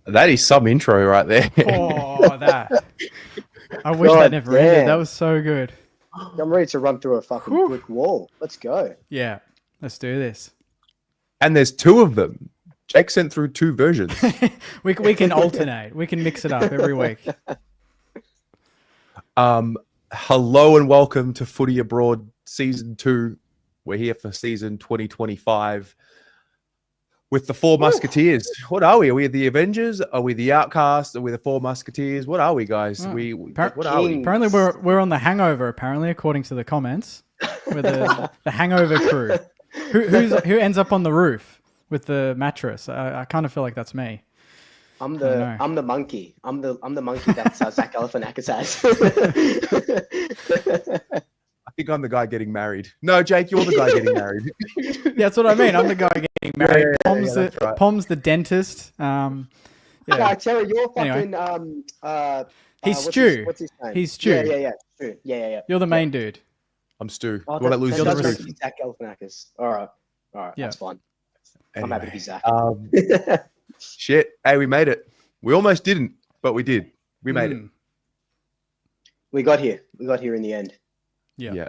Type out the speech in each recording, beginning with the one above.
That is some intro right there. Oh, that. I wish that never ended. That was so good. I'm ready to run through a fucking brick wall. Let's go. Yeah, let's do this. And there's two of them. Jake sent through two versions. we can alternate. We can mix it up every week. Hello and welcome to Footy Abroad Season 2. We're here for Season 2025 with the Four Musketeers. What are we? Are we the Avengers? Are we the Outcasts? Are we the Four Musketeers? What are we, guys? Oh, What are we? Apparently we're on the Hangover, apparently, according to the comments. We're the Hangover crew. Who ends up on the roof with the mattress? I kind of feel like that's me. I'm the monkey. I'm the monkey that Zach Galifianakis has. I think I'm the guy getting married. No, Jake, you're the guy getting married. Yeah, that's what I mean. I'm the guy getting married. Pom's the dentist. Yeah, Terry, you're fucking he's Stu. What's his name? He's Stu. Yeah. Stu. Yeah. You're the main dude. I'm Stu. Oh, What I lose that's Stu. Zach Galifianakis. All right. Yeah. That's fine. Anyway, I'm happy to be Zach. Shit. Hey, we made it. We almost didn't, but we did. We made it. We got here. We got here in the end. Yeah.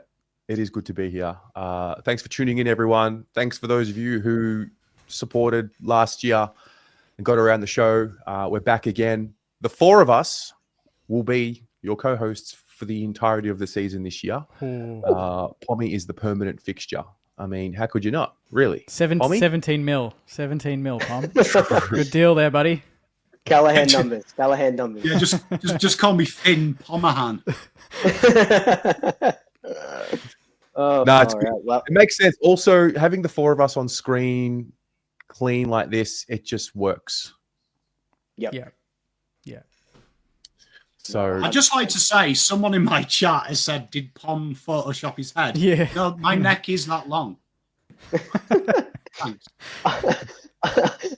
It is good to be here. Thanks for tuning in, everyone. Thanks for those of you who supported last year and got around the show. We're back again. The four of us will be your co-hosts for the entirety of the season this year. Pommy is the permanent fixture. I mean, how could you not? Really? 17 mil. 17 mil, Pom. Good deal there, buddy. Callahan numbers. Yeah, just call me Finn Pomahan. It's good. Well, it makes sense. Also, having the four of us on screen, clean like this, it just works. Yeah. So I'd just like to say, someone in my chat has said, "Did Pom Photoshop his head?" Yeah. No, my neck is that long. Thanks.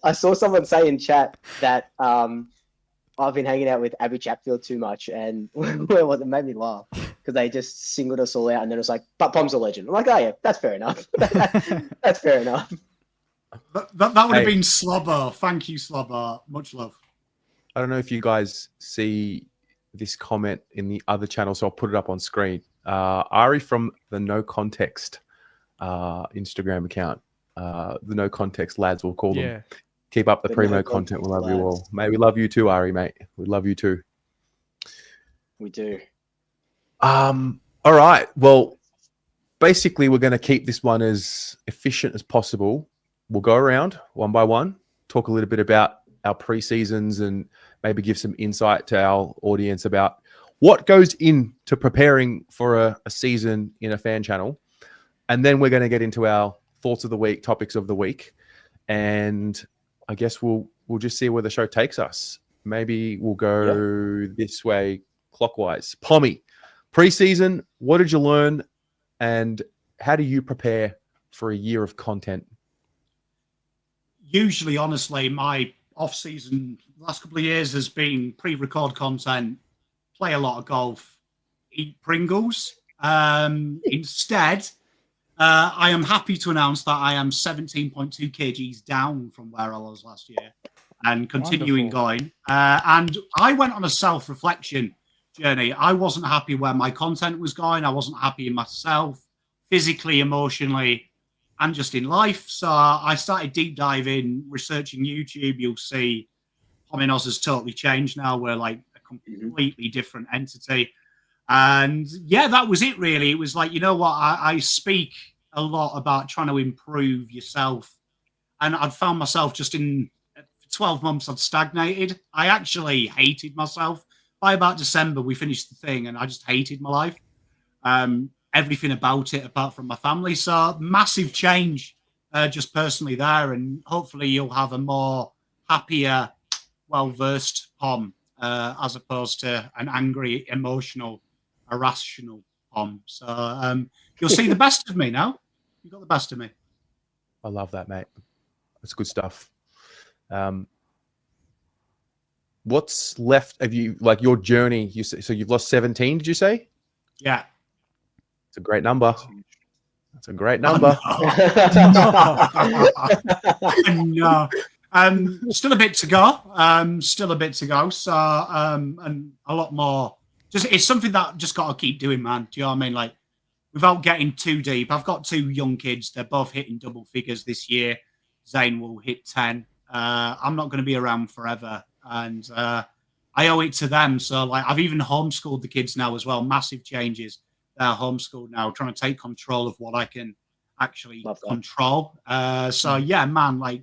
I saw someone say in chat that I've been hanging out with Abby Chatfield too much, and it made me laugh because they just singled us all out, and then it was like, "But Pom's a legend." I'm like, "Oh yeah, that's fair enough. That's fair enough." That would have been Slobber. Thank you, Slobber. Much love. I don't know if you guys see this comment in the other channel, so I'll put it up on screen. Ari from the No Context Instagram account. The No Context lads, we'll call them. Keep up the primo content. We love you all. Mate, we love you too, Ari, mate. We love you too. We do. All right. Well, basically, we're going to keep this one as efficient as possible. We'll go around one by one, talk a little bit about our pre-seasons and maybe give some insight to our audience about what goes into preparing for a season in a fan channel. And then we're going to get into our thoughts of the week, topics of the week. And I guess we'll just see where the show takes us. Maybe we'll go this way clockwise. Pommy, pre-season, what did you learn? And how do you prepare for a year of content? Usually, honestly, my off-season last couple of years has been pre-record content, play a lot of golf, eat Pringles. Instead, I am happy to announce that I am 17.2 kgs down from where I was last year and continuing going. And I went on a self-reflection journey. I wasn't happy where my content was going. I wasn't happy in myself, physically, emotionally, and just in life. So I started deep diving, researching YouTube. You'll see pommyinoz has totally changed now. We're like a completely different entity. And yeah, that was it really. It was like, you know what? I speak a lot about trying to improve yourself. And I'd found myself just in 12 months, I'd stagnated. I actually hated myself. By about December, we finished the thing and I just hated my life. Everything about it apart from my family. So massive change just personally there. And hopefully you'll have a more happier, well-versed Pom as opposed to an angry, emotional, irrational Pom. So you'll see the best of me now. You've got the best of me. I love that, mate. That's good stuff. What's left of you, like your journey? So you've lost 17, did you say? Yeah. It's a great number. That's a great number. No. Still a bit to go. Still a bit to go. So, and a lot more. Just it's something that I've just got to keep doing, man. Do you know what I mean? Like, without getting too deep, I've got 2 young kids. They're both hitting double figures this year. Zane will hit 10. I'm not going to be around forever, and I owe it to them. So, like, I've even homeschooled the kids now as well. Massive changes. They're homeschooled now, trying to take control of what I can actually control. So, yeah, man, like,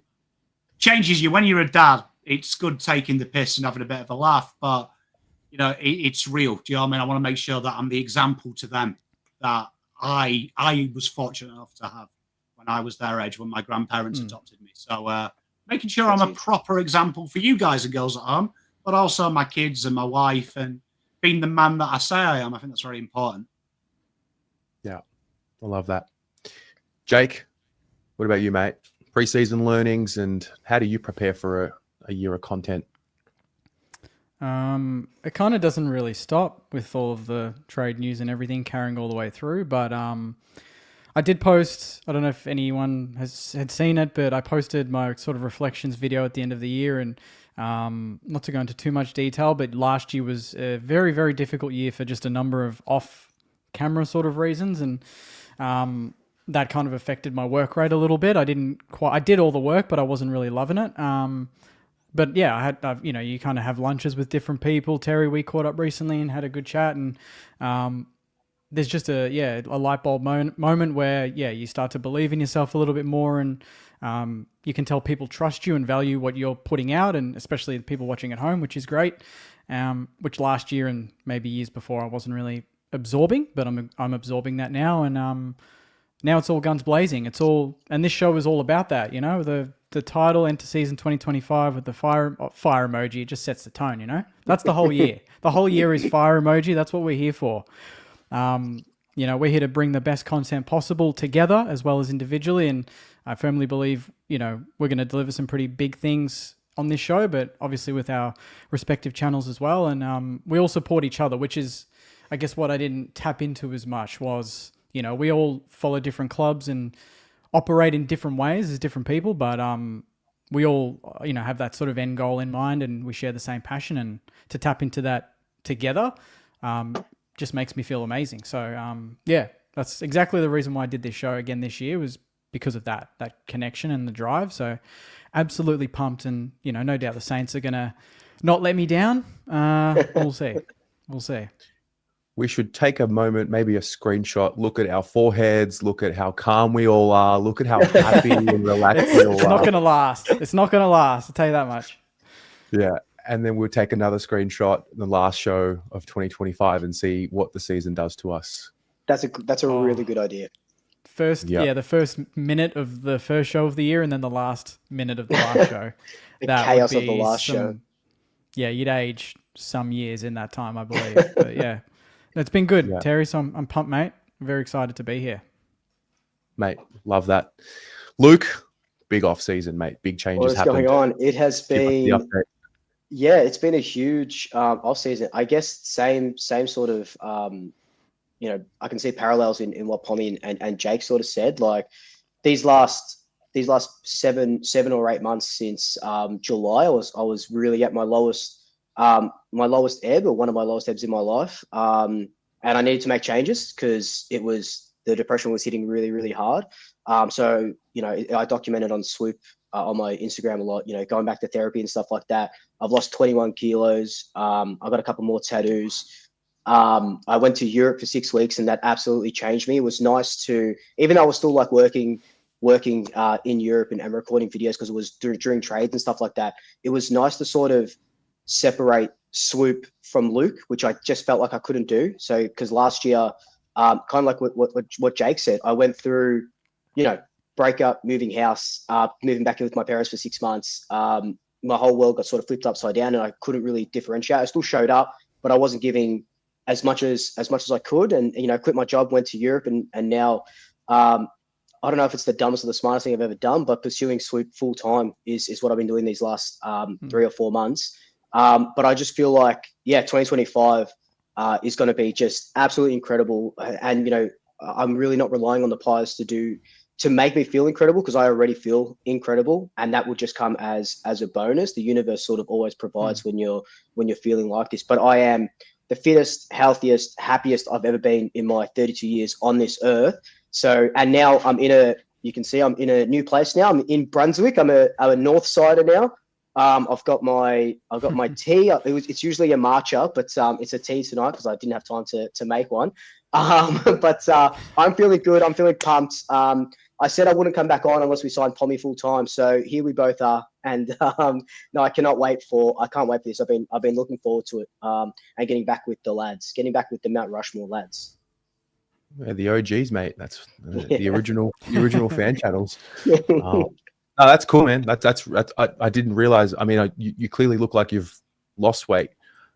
changes you when you're a dad. It's good taking the piss and having a bit of a laugh, but you know it's real. Do you know what I mean? I want to make sure that I'm the example to them that I was fortunate enough to have when I was their age, when my grandparents adopted me. So making sure I'm a proper example for you guys and girls at home, but also my kids and my wife, and being the man that I say I am. I think that's very important. Yeah, I love that. Jake, what about you, mate? Pre-season learnings, and how do you prepare for a year of content? It kind of doesn't really stop with all of the trade news and everything carrying all the way through, but I did post, I don't know if anyone had seen it, but I posted my sort of reflections video at the end of the year, and not to go into too much detail, but last year was a very, very difficult year for just a number of off-camera sort of reasons, and that kind of affected my work rate a little bit. I did all the work, but I wasn't really loving it. But yeah, you kind of have lunches with different people. Terry, we caught up recently and had a good chat, and there's just a light bulb moment where you start to believe in yourself a little bit more, and you can tell people trust you and value what you're putting out, and especially the people watching at home, which is great. Which last year and maybe years before I wasn't really absorbing, but I'm absorbing that now, and now it's all guns blazing. And this show is all about that, you know. The title, Enter Season 2025 with the fire emoji, it just sets the tone, you know. That's the whole year. The whole year is fire emoji. That's what we're here for. You know, we're here to bring the best content possible together as well as individually. And I firmly believe, you know, we're going to deliver some pretty big things on this show, but obviously with our respective channels as well. And we all support each other, which is, I guess, what I didn't tap into as much was, you know, we all follow different clubs and operate in different ways as different people, but we all, you know, have that sort of end goal in mind, and we share the same passion, and to tap into that together just makes me feel amazing. So yeah, that's exactly the reason why I did this show again this year, was because of that connection and the drive. So absolutely pumped, and you know, no doubt the Saints are gonna not let me down. We'll see. We should take a moment, maybe a screenshot, look at our foreheads, look at how calm we all are, look at how happy and relaxed we all are. It's not going to last. It's not going to last, I'll tell you that much. Yeah. And then we'll take another screenshot, the last show of 2025, and see what the season does to us. That's a really good idea. The first minute of the first show of the year, and then the last minute of the last show. The chaos of the last show. Yeah, you'd age some years in that time, I believe. But yeah. It's been good, Terry, so I'm pumped, mate. I'm very excited to be here. Mate, love that. Luke, big off season, mate. Big changes happened. What's going on? It has been... Yeah, it's been a huge off season. I guess same sort of, you know, I can see parallels in what Pommy and Jake sort of said. Like these last 7 or 8 months since July, I was really at my lowest ebb, or one of my lowest ebbs in my life. And I needed to make changes because the depression was hitting really, really hard. So, you know, I documented on Swoop on my Instagram a lot, you know, going back to therapy and stuff like that. I've lost 21 kilos. I've got a couple more tattoos. I went to Europe for 6 weeks, and that absolutely changed me. It was nice to, even though I was still like working in Europe and recording videos because it was during trades and stuff like that, it was nice to sort of separate Swoop from Luke, which I just felt like I couldn't do. So, because last year, kind of like what Jake said, I went through, you know, breakup, moving house, moving back in with my parents for 6 months. My whole world got sort of flipped upside down, and I couldn't really differentiate. I still showed up, but I wasn't giving as much as I could. And, you know, quit my job, went to Europe, and now, I don't know if it's the dumbest or the smartest thing I've ever done, but pursuing Swoop full time is what I've been doing these last 3 or 4 months. But I just feel like, 2025 is going to be just absolutely incredible. And, you know, I'm really not relying on the Pies to to make me feel incredible, because I already feel incredible, and that will just come as a bonus. The universe sort of always provides when you're feeling like this. But I am the fittest, healthiest, happiest I've ever been in my 32 years on this earth. So, and now you can see I'm in a new place now. I'm in Brunswick. I'm a North Sider now. I've got my tea. It's usually a matcha, but it's a tea tonight because I didn't have time to make one. But I'm feeling good. I'm feeling pumped. I said I wouldn't come back on unless we signed Pommy full time. So here we both are. And no, I can't wait for this. I've been looking forward to it. And getting back with the lads, getting back with the Mount Rushmore lads. Yeah, the OGs, mate. That's the original fan channels. No, that's cool, man. I didn't realize. I mean, you clearly look like you've lost weight,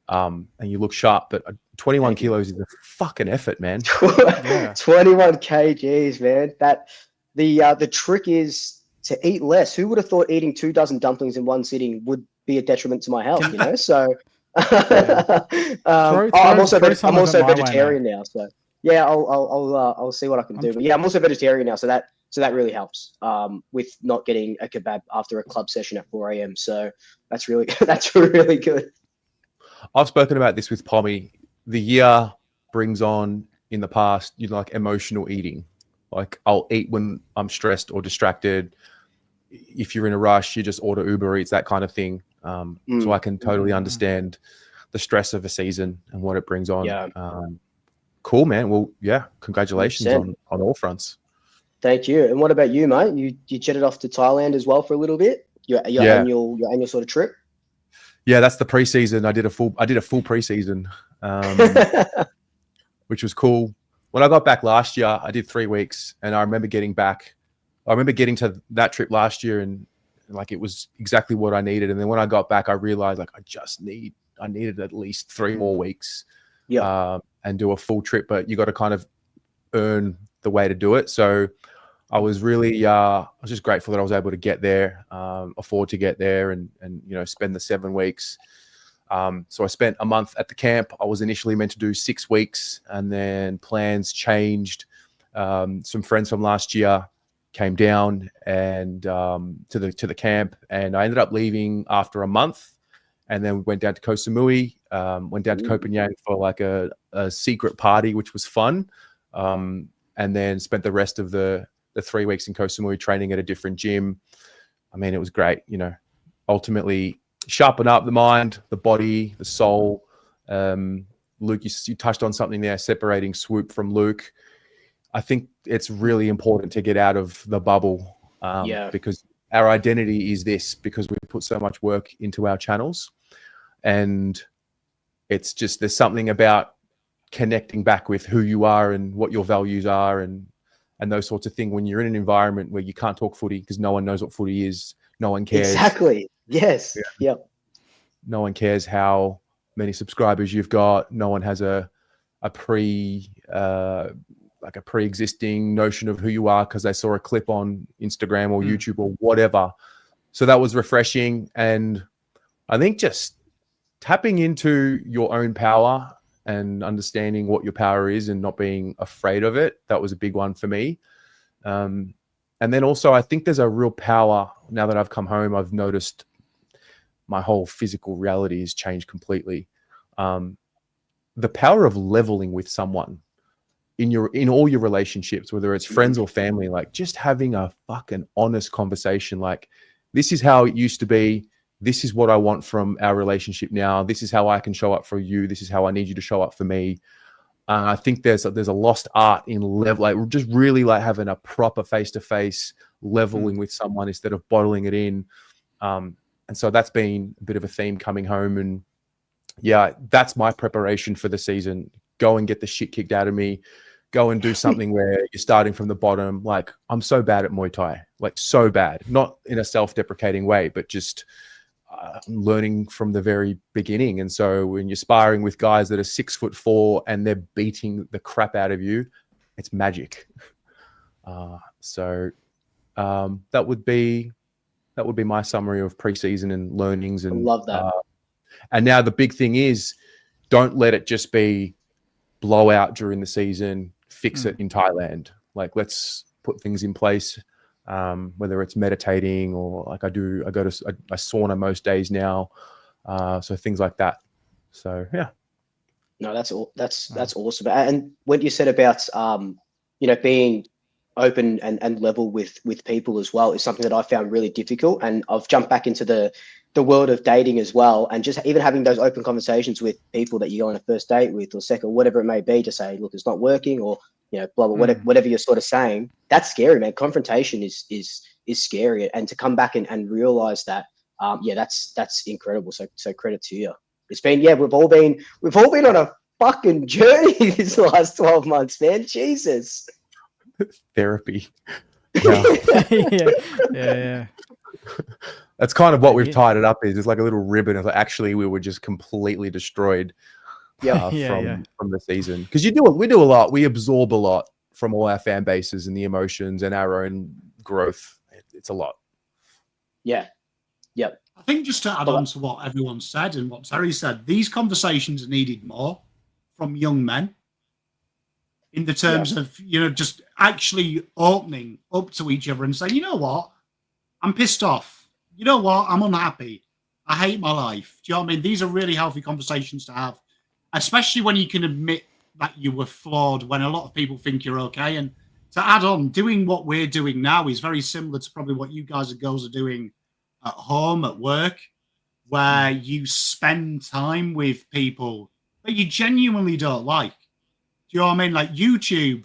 and you look sharp. But 21 kilos is a fucking effort, man. 21 kgs, man. The trick is to eat less. Who would have thought eating 2 dozen dumplings in one sitting would be a detriment to my health? You know, so I'm also vegetarian now. So yeah, I'll see what I can do. But yeah, I'm also vegetarian now, so that really helps with not getting a kebab after a club session at 4 a.m. So that's really good. I've spoken about this with Pommy. The year brings on, in the past, like emotional eating. Like I'll eat when I'm stressed or distracted. If you're in a rush, you just order Uber Eats, that kind of thing. So I can totally understand the stress of a season and what it brings on. Yeah. Cool, man. Well, yeah, congratulations 100%. on all fronts. Thank you. And what about you, mate? You jetted off to Thailand as well for a little bit. Your annual sort of trip. Yeah, that's the preseason. I did a full preseason, which was cool. When I got back last year, I did 3 weeks, and I remember getting to that trip last year, and like it was exactly what I needed. And then when I got back, I realized like I needed at least 3 more weeks, and do a full trip. But you got to kind of earn the way to do it. So I was really, I was just grateful that I was able to get there, afford to get there, and spend the 7 weeks. So I spent a month at the camp. I was initially meant to do 6 weeks, and then plans changed. Some friends from last year came down and to the camp, and I ended up leaving after a month. And then we went down to Koh Samui, went down to Copenhagen for like a secret party, which was fun. And then spent the rest of the 3 weeks in Koh Samui training at a different gym. I mean, it was great. Ultimately sharpen up the mind, the body, the soul. Luke, you touched on something there, separating Swoop from Luke. I think it's really important to get out of the bubble, because our identity is this, because we put so much work into our channels, and it's just, there's something about connecting back with who you are and what your values are and those sorts of things when you're in an environment where you can't talk footy because no one knows what footy is. No one cares. Exactly. Yes. Yeah. Yep. No one cares how many subscribers you've got. No one has a pre-existing notion of who you are because they saw a clip on Instagram or YouTube or whatever. So that was refreshing. And I think just tapping into your own power and understanding what your power is and not being afraid of it, that was a big one for me. And then also, I think there's a real power, now that I've come home, I've noticed my whole physical reality has changed completely. The power of leveling with someone in all your relationships, whether it's friends or family, like just having a fucking honest conversation. Like, this is how it used to be. This is what I want from our relationship now. This is how I can show up for you. This is how I need you to show up for me. I think there's a lost art in like just really like having a proper face-to-face leveling with someone instead of bottling it in. And so that's been a bit of a theme coming home. And yeah, that's my preparation for the season. Go and get the shit kicked out of me. Go and do something where you're starting from the bottom. Like, I'm so bad at Muay Thai, like so bad, not in a self-deprecating way, but just learning from the very beginning. And so when you're sparring with guys that are 6'4" and they're beating the crap out of you, it's magic. So that would be my summary of preseason and learnings. And I love that. And now the big thing is, don't let it just be blowout during the season, fix it in Thailand. Like, let's put things in place, whether it's meditating or like I sauna most days now. So things like that. So yeah. No, that's awesome. And what you said about being open and level with people as well is something that I found really difficult. And I've jumped back into the world of dating as well, and just even having those open conversations with people that you go on a first date with or second, whatever it may be, to say, look, it's not working, or blah blah, whatever you're sort of saying. That's scary, man. Confrontation is scary, and to come back and realize that, that's incredible. So credit to you. It's been, we've all been on a fucking journey these last 12 months, man. Jesus. Therapy. Yeah. That's kind of what we've tied it up is. It's like a little ribbon. It's like, actually, we were just completely destroyed from the season. Because we do a lot. We absorb a lot from all our fan bases and the emotions and our own growth. It's a lot. Yeah. Yep. I think just to add on to what everyone said and what Terry said, these conversations are needed more from young men in the terms of, just actually opening up to each other and saying, you know what, I'm pissed off. You know what, I'm unhappy. I hate my life. Do you know what I mean? These are really healthy conversations to have, especially when you can admit that you were flawed when a lot of people think you're okay. And to add on, doing what we're doing now is very similar to probably what you guys and girls are doing at home, at work, where you spend time with people that you genuinely don't like. Do you know what I mean? Like YouTube,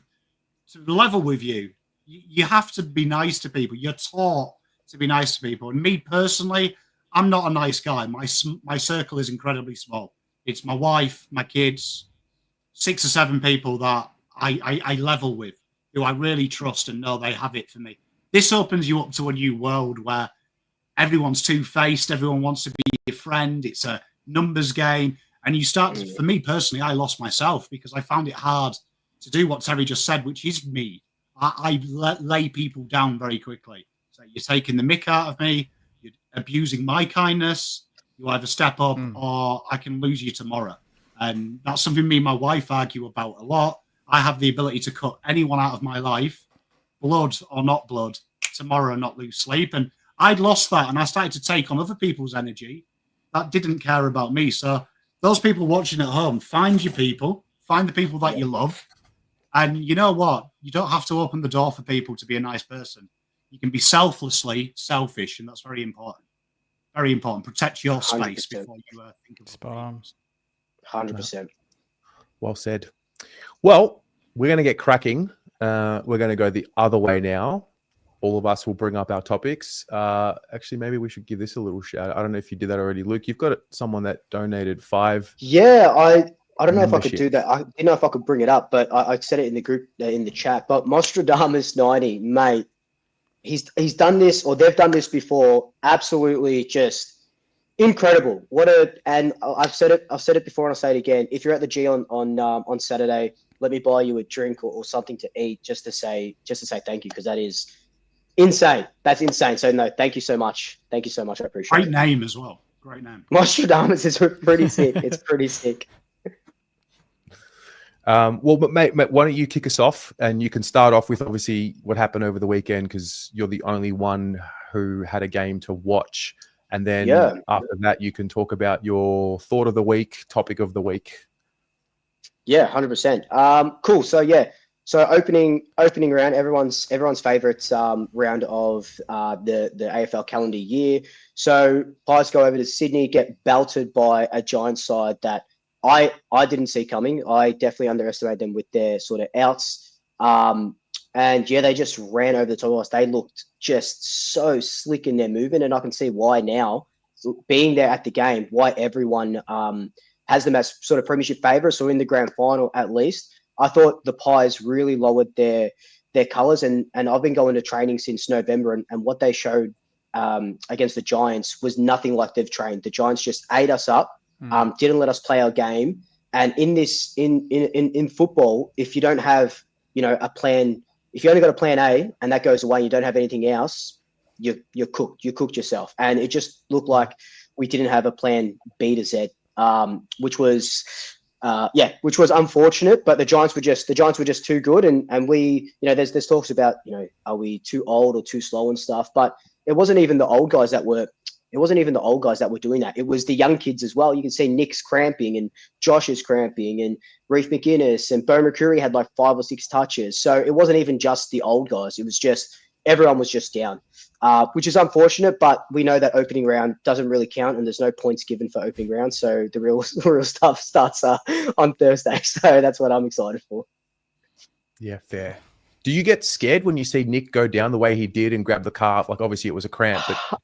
to level with you, you have to be nice to people. You're taught to be nice to people. And me personally, I'm not a nice guy. My circle is incredibly small. It's my wife, my kids, 6 or 7 people that I level with, who I really trust and know they have it for me. This opens you up to a new world where everyone's two-faced. Everyone wants to be your friend. It's a numbers game. And you start to, for me personally, I lost myself because I found it hard to do what Terry just said, which is me. I lay people down very quickly. So you're taking the mick out of me. You're abusing my kindness. You either step up or I can lose you tomorrow. And that's something me and my wife argue about a lot. I have the ability to cut anyone out of my life, blood or not blood, tomorrow and not lose sleep. And I'd lost that, and I started to take on other people's energy that didn't care about me. So those people watching at home, find your people, find the people that you love. And you know what? You don't have to open the door for people to be a nice person. You can be selflessly selfish, and that's very important. Very important. Protect your space 100%. Before you think of spot on. 100%. Well said. Well, we're going to get cracking. We're going to go the other way now. All of us will bring up our topics. Actually, maybe we should give this a little shout. I don't know if you did that already, Luke. You've got someone that donated 5. Yeah, I don't know if I could do that. I didn't know if I could bring it up, but I said it in the group, in the chat. But Mostradamus 90, mate, he's done this, or they've done this before. Absolutely, just incredible. And I've said it before, and I'll say it again. If you're at the G on Saturday, let me buy you a drink or something to eat, just to say thank you, because that is insane. That's insane. So no, thank you so much. Thank you so much. I appreciate it. Great name as well. Great name. Mostradamus is pretty sick. It's pretty sick. Well, mate, why don't you kick us off, and you can start off with obviously what happened over the weekend, because you're the only one who had a game to watch, and then after that you can talk about your thought of the week, topic of the week. Yeah, 100%. Cool. So opening round, everyone's favorite round of the AFL calendar year. So Pies go over to Sydney, get belted by a Giants side that I didn't see coming. I definitely underestimated them with their sort of outs. And they just ran over the top of us. They looked just so slick in their movement, and I can see why now, being there at the game, why everyone has them as sort of premiership favourites, or in the grand final at least. I thought the Pies really lowered their colours, and I've been going to training since November, and what they showed against the Giants was nothing like they've trained. The Giants just ate us up. Didn't let us play our game. And in football, if you don't have, a plan, if you only got a plan A and that goes away, and you don't have anything else, you're cooked. You cooked yourself. And it just looked like we didn't have a plan B to Z, which was which was unfortunate. But the Giants were just too good, and we, there's talks about, are we too old or too slow and stuff. But it wasn't even the old guys that were. It wasn't even the old guys that were doing that. It was the young kids as well. You can see Nick's cramping and Josh is cramping and Reef McInnes and Bo McCreary had like 5 or 6 touches. So it wasn't even just the old guys. It was just everyone was just down, which is unfortunate. But we know that opening round doesn't really count and there's no points given for opening round. So the real stuff starts on Thursday. So that's what I'm excited for. Yeah, fair. Do you get scared when you see Nick go down the way he did and grab the calf? Like obviously it was a cramp, but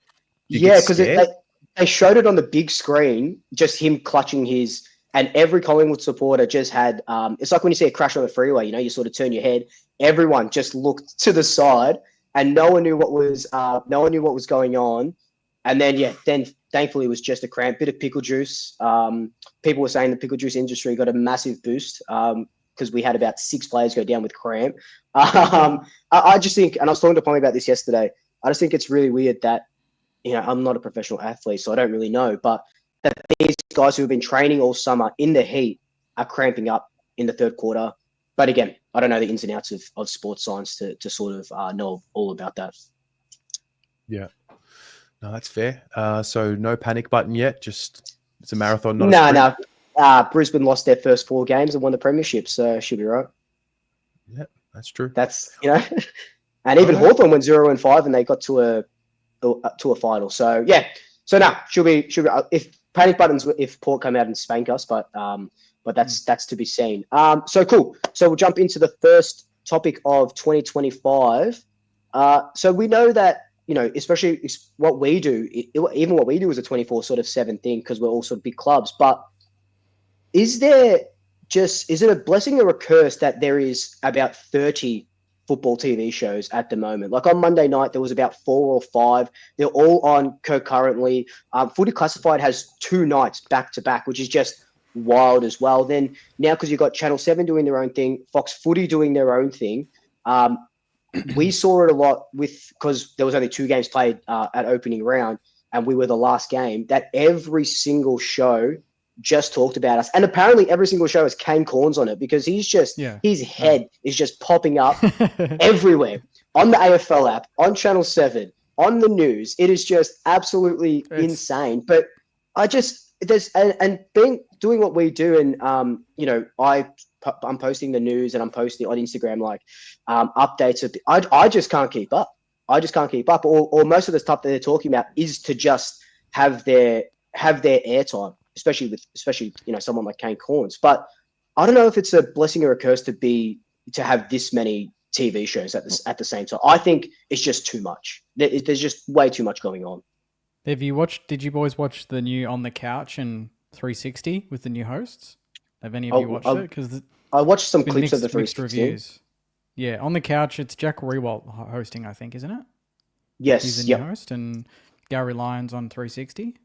yeah, because they showed it on the big screen, just him clutching his, and every Collingwood supporter just had, it's like when you see a crash on the freeway, you sort of turn your head. Everyone just looked to the side and no one knew what was going on. And then, then thankfully it was just a cramp, bit of pickle juice. People were saying the pickle juice industry got a massive boost because we had about 6 players go down with cramp. I just think, and I was talking to Pommy about this yesterday, I just think it's really weird that, I'm not a professional athlete, so I don't really know, but that these guys who have been training all summer in the heat are cramping up in the third quarter. But again, I don't know the ins and outs of sports science to sort of know all about that. Yeah. No, that's fair. So no panic button yet. Just it's a marathon, not a sprint. No. Brisbane lost their first 4 games and won the premiership, so should be right. Yeah, that's true. That's and even Hawthorn went 0-5 and they got to a final. So yeah. So now should be if panic buttons if Port come out and spank us, but that's to be seen. So cool. So we'll jump into the first topic of 2025. So we know that especially what we do, even what we do is a 24/7 thing because we're all sort of big clubs. But is it a blessing or a curse that there is about 30 football TV shows at the moment? Like on Monday night, there was about 4 or 5. They're all on concurrently. Footy Classified has 2 nights back to back, which is just wild as well. Then now, because you've got Channel 7 doing their own thing, Fox Footy doing their own thing, we saw it a lot because there was only 2 games played at opening round and we were the last game, that every single show just talked about us. And apparently every single show has Kane Corns on it because his head is just popping up everywhere on the AFL app, on Channel 7, on the news. It is just absolutely insane. But doing what we do and, I'm posting the news and I'm posting on Instagram, like updates. I just can't keep up. Or most of the stuff that they're talking about is to just have their airtime. Especially someone like Kane Corns. But I don't know if it's a blessing or a curse to have this many TV shows at the same time. I think it's just too much. There's just way too much going on. Did you boys watch the new On the Couch and 360 with the new hosts? Have any of you watched it? Because I watched some clips of the 360 reviews. Yeah, On the Couch, it's Jack Rewalt hosting, I think, isn't it? Yes. He's the new host, and Gary Lyons on 360.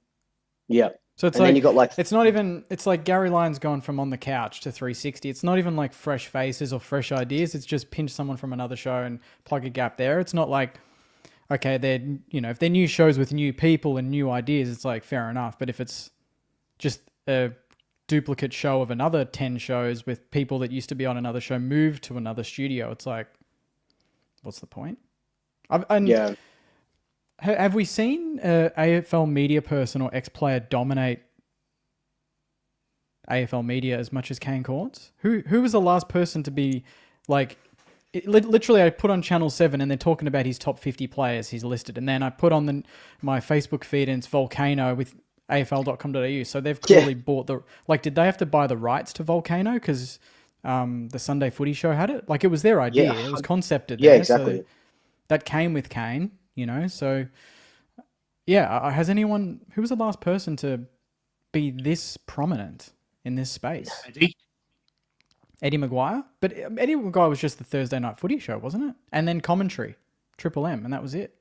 Yeah. So it's then you got it's like Gary Lyons going from On the Couch to 360. It's not even like fresh faces or fresh ideas. It's just pinch someone from another show and plug a gap there. It's not like, okay, if they're new shows with new people and new ideas, it's like fair enough. But if it's just a duplicate show of another 10 shows with people that used to be on another show moved to another studio, it's like, what's the point? Yeah. Have we seen an AFL media person or ex-player dominate AFL media as much as Kane Corns? Who was the last person to be like... Literally, I put on Channel 7 and they're talking about his top 50 players he's listed. And then I put on my Facebook feed and it's Volcano with AFL.com.au. So they've clearly bought did they have to buy the rights to Volcano? Because the Sunday Footy Show had it? Like, it was their idea. It was concepted there. Yeah, exactly. So that came with Kane. So yeah, who was the last person to be this prominent in this space? Eddie Maguire? But Eddie Maguire was just the Thursday Night Footy show, wasn't it? And then commentary, Triple M, and that was it.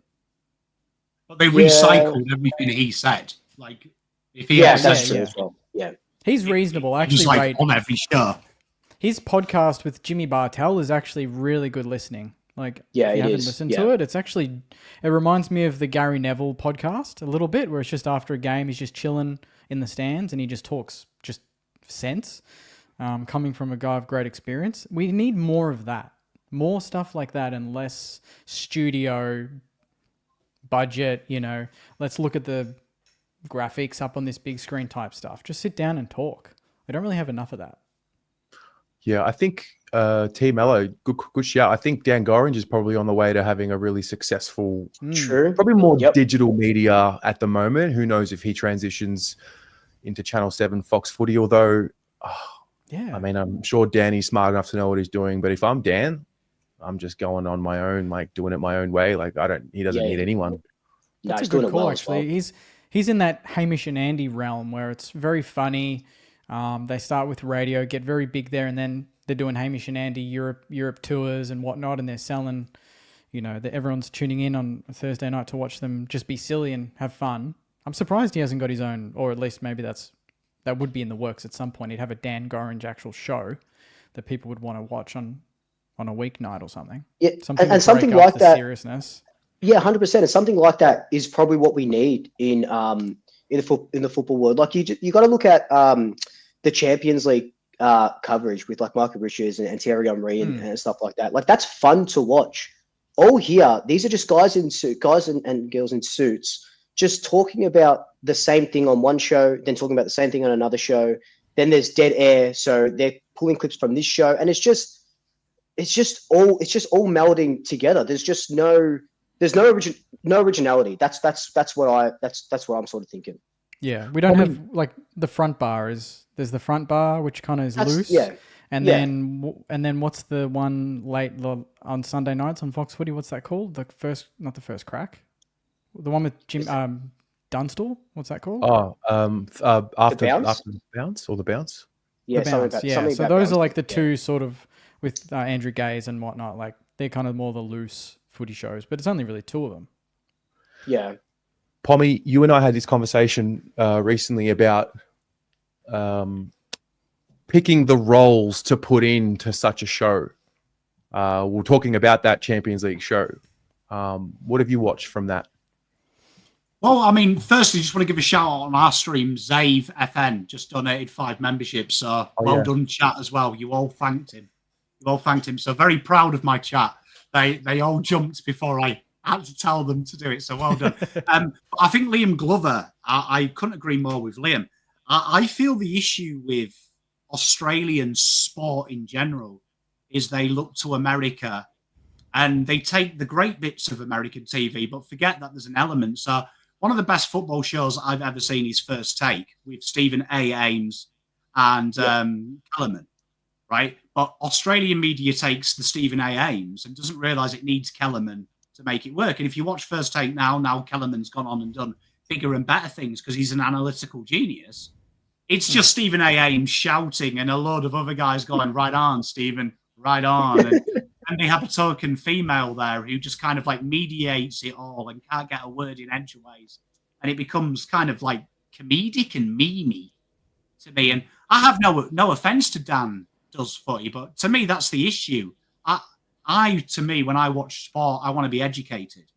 But they recycled everything that he said. Like, if he that's true as well. Yeah. He's reasonable. I actually rate on every show. His podcast with Jimmy Bartell is actually really good listening. Like, if you haven't listened to it, it reminds me of the Gary Neville podcast a little bit, where it's just after a game, he's just chilling in the stands and he just talks just sense. coming from a guy of great experience. We need more of that, more stuff like that, and less studio budget. Let's look at the graphics up on this big screen type stuff. Just sit down and talk. We don't really have enough of that. Yeah, I think T Mello, good shout. I think Dan Gorringe is probably on the way to having a really successful, True. probably more Yep. digital media at the moment. Who knows if he transitions into Channel 7 Fox Footy, although, Yeah. I mean, I'm sure Danny's smart enough to know what he's doing, but if I'm Dan, I'm just going on my own, like doing it my own way. Like he doesn't need anyone. No, That's he's a doing good it call, well as actually. well. He's in that Hamish and Andy realm where it's very funny. They start with radio, get very big there, and then they're doing Hamish and Andy Europe tours and whatnot, and they're selling, everyone's tuning in on a Thursday night to watch them just be silly and have fun. I'm surprised he hasn't got his own, or at least maybe that would be in the works at some point. He'd have a Dan Gorringe actual show that people would want to watch on a weeknight or something. Yeah, Something and something like the that. Seriousness. Yeah, 100%. And something like that is probably what we need in the football world. Like you got to look at the Champions League coverage with like Michael Richards and Thierry Henry and stuff like that. Like that's fun to watch. All here, these are just guys and girls in suits, just talking about the same thing on one show, then talking about the same thing on another show. Then there's dead air, so they're pulling clips from this show, and it's just all melding together. There's no originality. That's what I'm sort of thinking. Yeah, we don't have like the front bar there's the front bar which kind of is loose. Yeah. And then what's the one late on Sunday nights on Fox Footy? What's that called? Not the first crack. The one with Jim Dunstall. What's that called? After Bounce? the bounce or the bounce. Yeah, The Bounce. something So about those Bounce. are like the two sort of with Andrew Gaze and whatnot. Like they're kind of more the loose footy shows, but it's only really two of them. Yeah. Pommy, you and I had this conversation recently about picking the roles to put into such a show. We're talking about that Champions League show. What have you watched from that? Well, I mean, firstly, just want to give a shout out on our stream. Zave FN just donated 5 memberships. So well done, chat, as well. You all thanked him. So very proud of my chat. They all jumped before I had to tell them to do it. So well done. I think Liam Glover, I couldn't agree more with Liam. I feel the issue with Australian sport in general is they look to America and they take the great bits of American TV, but forget that there's an element. So one of the best football shows I've ever seen is First Take with Stephen A. Ames and Coleman, right? But Australian media takes the Stephen A. Ames and doesn't realise it needs Kellerman to make it work. And if you watch First Take now Kellerman's gone on and done bigger and better things because he's an analytical genius. It's just Stephen A. Ames shouting and a load of other guys going, right on, Stephen, right on. And they have a token female there who just kind of like mediates it all and can't get a word in edgeways. And it becomes kind of like comedic and memey to me. And I have no offense to Dan does footy, but to me, that's the issue. To me, when I watch sport, I want to be educated.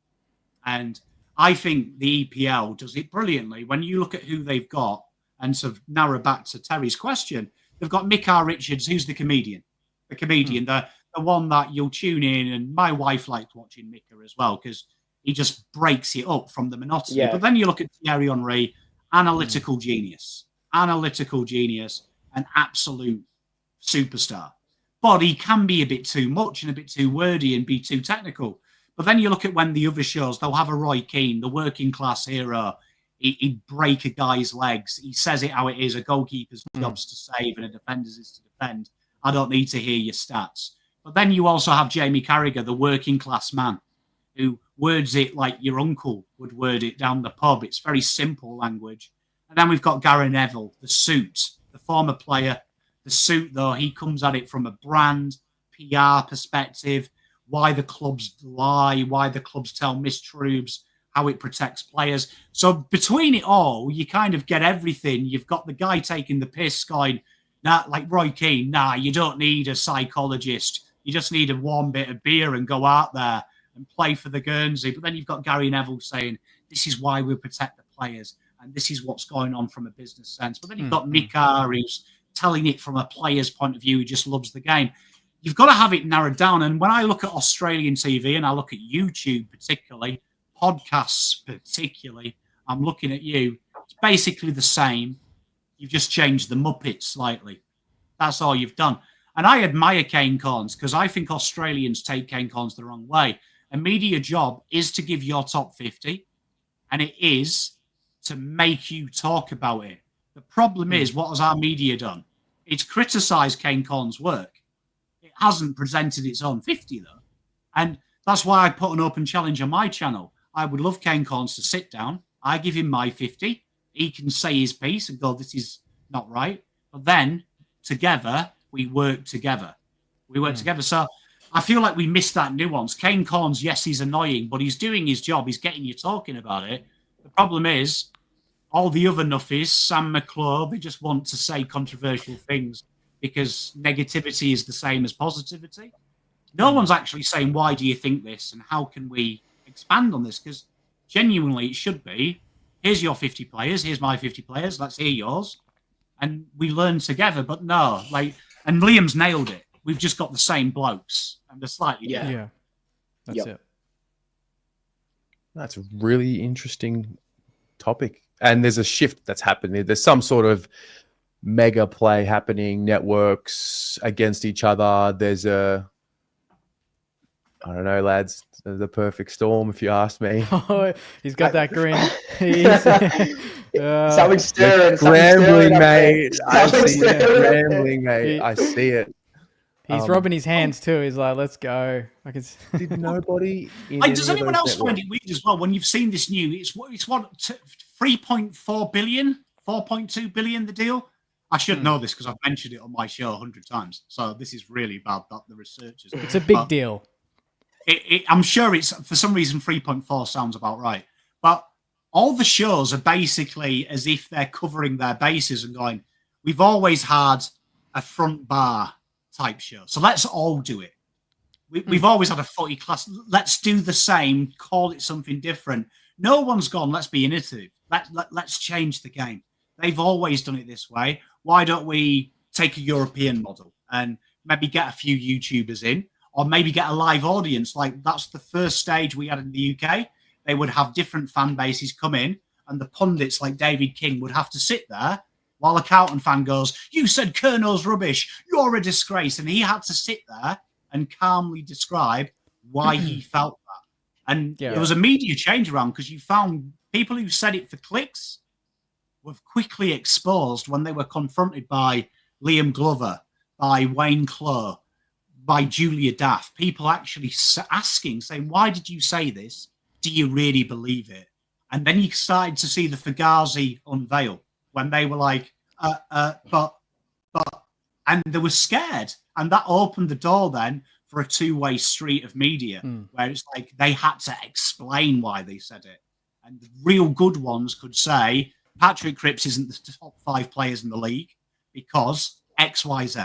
And I think the EPL does it brilliantly. When you look at who they've got, and sort of narrow back to Terry's question, they've got Mick R. Richards, who's the comedian. The one that you'll tune in, and my wife liked watching Mika as well because he just breaks it up from the monotony. Yeah. But then you look at Thierry Henry, analytical genius, an absolute superstar. But he can be a bit too much and a bit too wordy and be too technical. But then you look at when the other shows, they'll have a Roy Keane, the working class hero. He'd break a guy's legs. He says it how it is. A goalkeeper's job's to save and a defender's is to defend. I don't need to hear your stats. But then you also have Jamie Carragher, the working class man, who words it like your uncle would word it down the pub. It's very simple language. And then we've got Gary Neville, the suit, the former player. The suit, though, he comes at it from a brand, PR perspective, why the clubs lie, why the clubs tell mistruths, how it protects players. So between it all, you kind of get everything. You've got the guy taking the piss going, nah, like Roy Keane, you don't need a psychologist. You just need a warm bit of beer and go out there and play for the Guernsey. But then you've got Gary Neville saying, this is why we protect the players and this is what's going on from a business sense. But then you've got Mika, who's telling it from a player's point of view who just loves the game. You've got to have it narrowed down. And when I look at Australian TV and I look at YouTube particularly, podcasts particularly, I'm looking at you. It's basically the same. You've just changed the Muppets slightly. That's all you've done. And I admire Kane Cornes because I think Australians take Kane Cornes the wrong way. A media job is to give your top 50, and it is to make you talk about it. The problem is, what has our media done? It's criticised Kane Cornes' work. It hasn't presented its own 50, though. And that's why I put an open challenge on my channel. I would love Kane Cornes to sit down. I give him my 50. He can say his piece and go, this is not right. But then, together, we work together. We work together. So I feel like we missed that nuance. Kane Cornes, yes, he's annoying, but he's doing his job. He's getting you talking about it. The problem is, all the other nuffies, Sam McClure, they just want to say controversial things because negativity is the same as positivity. No one's actually saying, why do you think this? And how can we expand on this? Because genuinely, it should be, here's your 50 players, here's my 50 players, let's hear yours. And we learn together. But no, and Liam's nailed it. We've just got the same blokes and they're slightly different. Yeah. That's it. That's a really interesting topic. And there's a shift that's happening. There's some sort of mega play happening, networks against each other. There's I don't know, lads, the perfect storm, if you ask me. Oh, he's got that grin. Something stirring. Scrambling, mate. I see it. Scrambling, mate. I see it. He's rubbing his hands too. He's like, "Let's go." Like it's. Did nobody? Does anyone else find it weird as well when you've seen this new? It's what 3.4 billion, 4.2 billion. The deal. I should know this because I've mentioned it on my show 100 times. So this is really bad that the researchers. It's a big deal. I'm sure it's for some reason 3.4 sounds about right, but all the shows are basically as if they're covering their bases and going, "We've always had a front bar type show, so let's all do it. We've always had a footy class. Let's do the same. Call it something different." No one's gone, let's be innovative. Let's change the game. They've always done it this way. Why don't we take a European model and maybe get a few YouTubers in, or maybe get a live audience? Like that's the first stage we had in the UK. They would have different fan bases come in, and the pundits like David King would have to sit there while a Carlton fan goes, "You said Kerno's rubbish. You're a disgrace." And he had to sit there and calmly describe why he felt that. And there was a media change around because you found people who said it for clicks were quickly exposed when they were confronted by Liam Glover, by Wayne Clough, by Julia Daff. People actually asking, saying, "Why did you say this? Do you really believe it?" And then you started to see the Fugazi unveil when they were like, but, and they were scared. And that opened the door then for a two-way street of media where it's like they had to explain why they said it. And the real good ones could say, Patrick Cripps isn't the top 5 players in the league because X, Y, Z,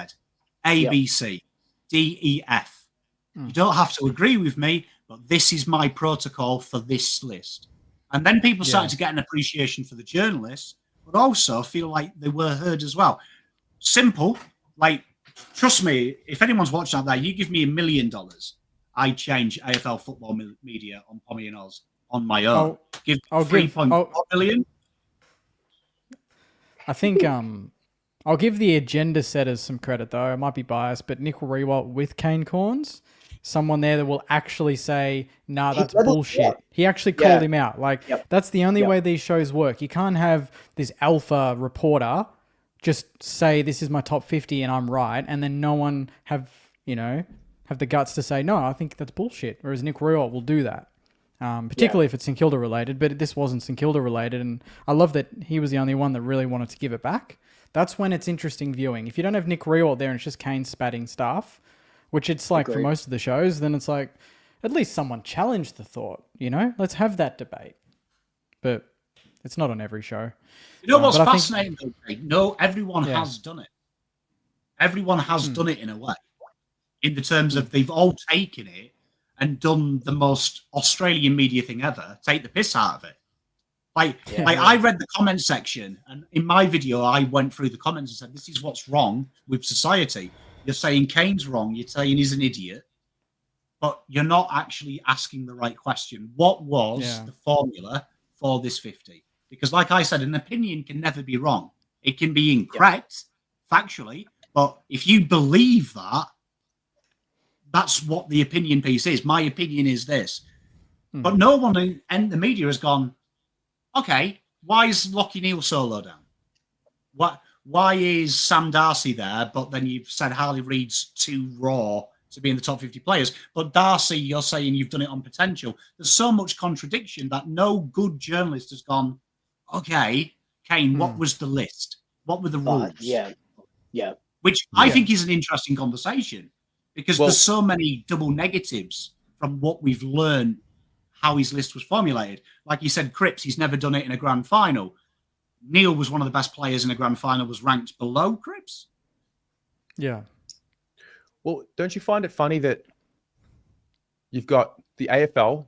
A, B, C, D, E, F. You don't have to agree with me, but this is my protocol for this list. And then people started to get an appreciation for the journalists, but also feel like they were heard as well. Simple, like, trust me, if anyone's watching out there, you give me $1 million, I'd change AFL football media on pommyinoz on my own. I'll give 3.4 million. I think I'll give the agenda setters some credit, though. I might be biased, but Nick Rewalt with Kane Cornes, someone there that will actually say, "Nah, that's bullshit." Yeah. He actually called him out. Like, that's the only way these shows work. You can't have this alpha reporter just say, "This is my top 50 and I'm right," and then no one have the guts to say, "No, I think that's bullshit." Whereas Nick Rewalt will do that. Particularly if it's St Kilda related, but this wasn't St Kilda related, and I love that he was the only one that really wanted to give it back. That's when it's interesting viewing. If you don't have Nick Rewalt there and it's just Kane spatting stuff, which it's like for most of the shows, then it's like, at least someone challenged the thought, let's have that debate. But it's not on every show. You know what's fascinating though, Craig? No, everyone has done it. Everyone has done it in a way. In the terms of they've all taken it and done the most Australian media thing ever, take the piss out of it. Like I read the comment section, and in my video, I went through the comments and said, "This is what's wrong with society. You're saying Kane's wrong. You're saying he's an idiot, but you're not actually asking the right question. What was the formula for this 50? Because, like I said, an opinion can never be wrong. It can be incorrect factually, but if you believe that, that's what the opinion piece is. My opinion is this." But no one in the media has gone, okay, why is Lockie Neal solo down? Why is Sam Darcy there? But then you've said Harley Reid's too raw to be in the top 50 players. But Darcy, you're saying you've done it on potential. There's so much contradiction that no good journalist has gone, okay, Kane, what was the list? What were the rules? Yeah. Which I think is an interesting conversation because there's so many double negatives from what we've learned how his list was formulated. Like you said, Cripps, he's never done it in a grand final. Neil was one of the best players in a grand final, was ranked below Cripps. Yeah. Well, don't you find it funny that you've got the AFL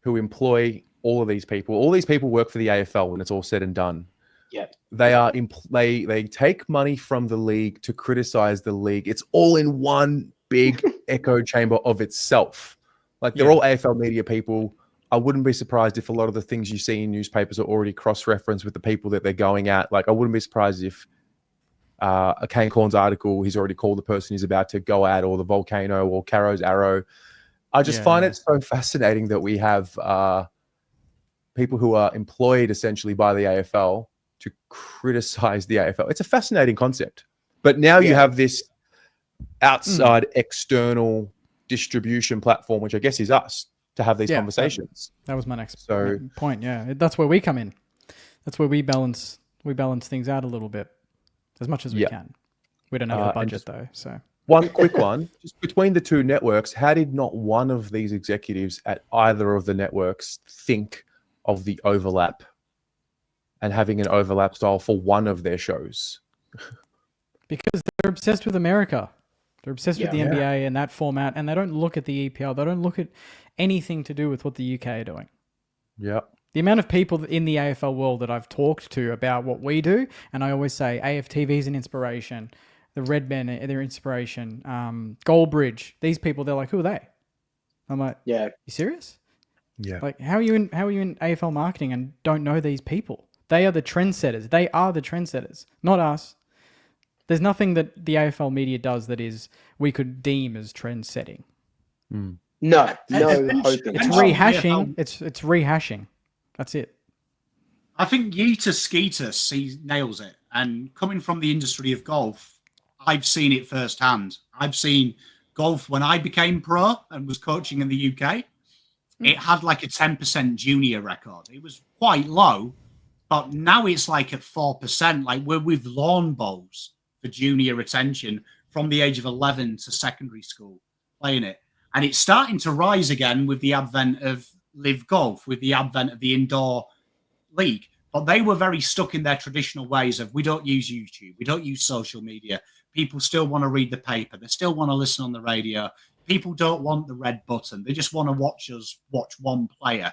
who employ all of these people? All these people work for the AFL when it's all said and done. Yeah. They take money from the league to criticize the league. It's all in one big echo chamber of itself. Like they're all AFL media people. I wouldn't be surprised if a lot of the things you see in newspapers are already cross-referenced with the people that they're going at. Like I wouldn't be surprised if a Kane Corns article, he's already called the person he's about to go at, or the volcano, or Caro's arrow. I just find it so fascinating that we have people who are employed essentially by the AFL to criticize the AFL. It's a fascinating concept. But now you have this outside external distribution platform, which I guess is us, to have these conversations. That was my next point. Yeah, that's where we come in. That's where we balance things out a little bit, as much as we can. We don't have a budget though. So one quick one, just between the two networks, how did not one of these executives at either of the networks think of the overlap and having an overlap style for one of their shows? Because they're obsessed with America. They're obsessed with the NBA and that format, and they don't look at the EPL. They don't look at anything to do with what the UK are doing. Yeah. The amount of people in the AFL world that I've talked to about what we do, and I always say AFTV is an inspiration. The Red Men are their inspiration. Goldbridge, these people, they're like, who are they? I'm like, you serious? Yeah. Like, how are you in AFL marketing and don't know these people? They are the trendsetters. They are the trendsetters, not us. There's nothing that the AFL media does that is we could deem as trend setting. No hoping. It's rehashing. It's rehashing. That's it. I think Yeeta Skeeter nails it. And coming from the industry of golf, I've seen it firsthand. I've seen golf when I became pro and was coaching in the UK. It had like a 10% junior record. It was quite low, but now it's like at 4%. Like we're with lawn bowls for junior retention from the age of 11 to secondary school playing it. And it's starting to rise again with the advent of Live Golf, with the advent of the indoor league. But they were very stuck in their traditional ways of, we don't use YouTube, we don't use social media. People still want to read the paper. They still want to listen on the radio. People don't want the red button. They just want to watch us watch one player.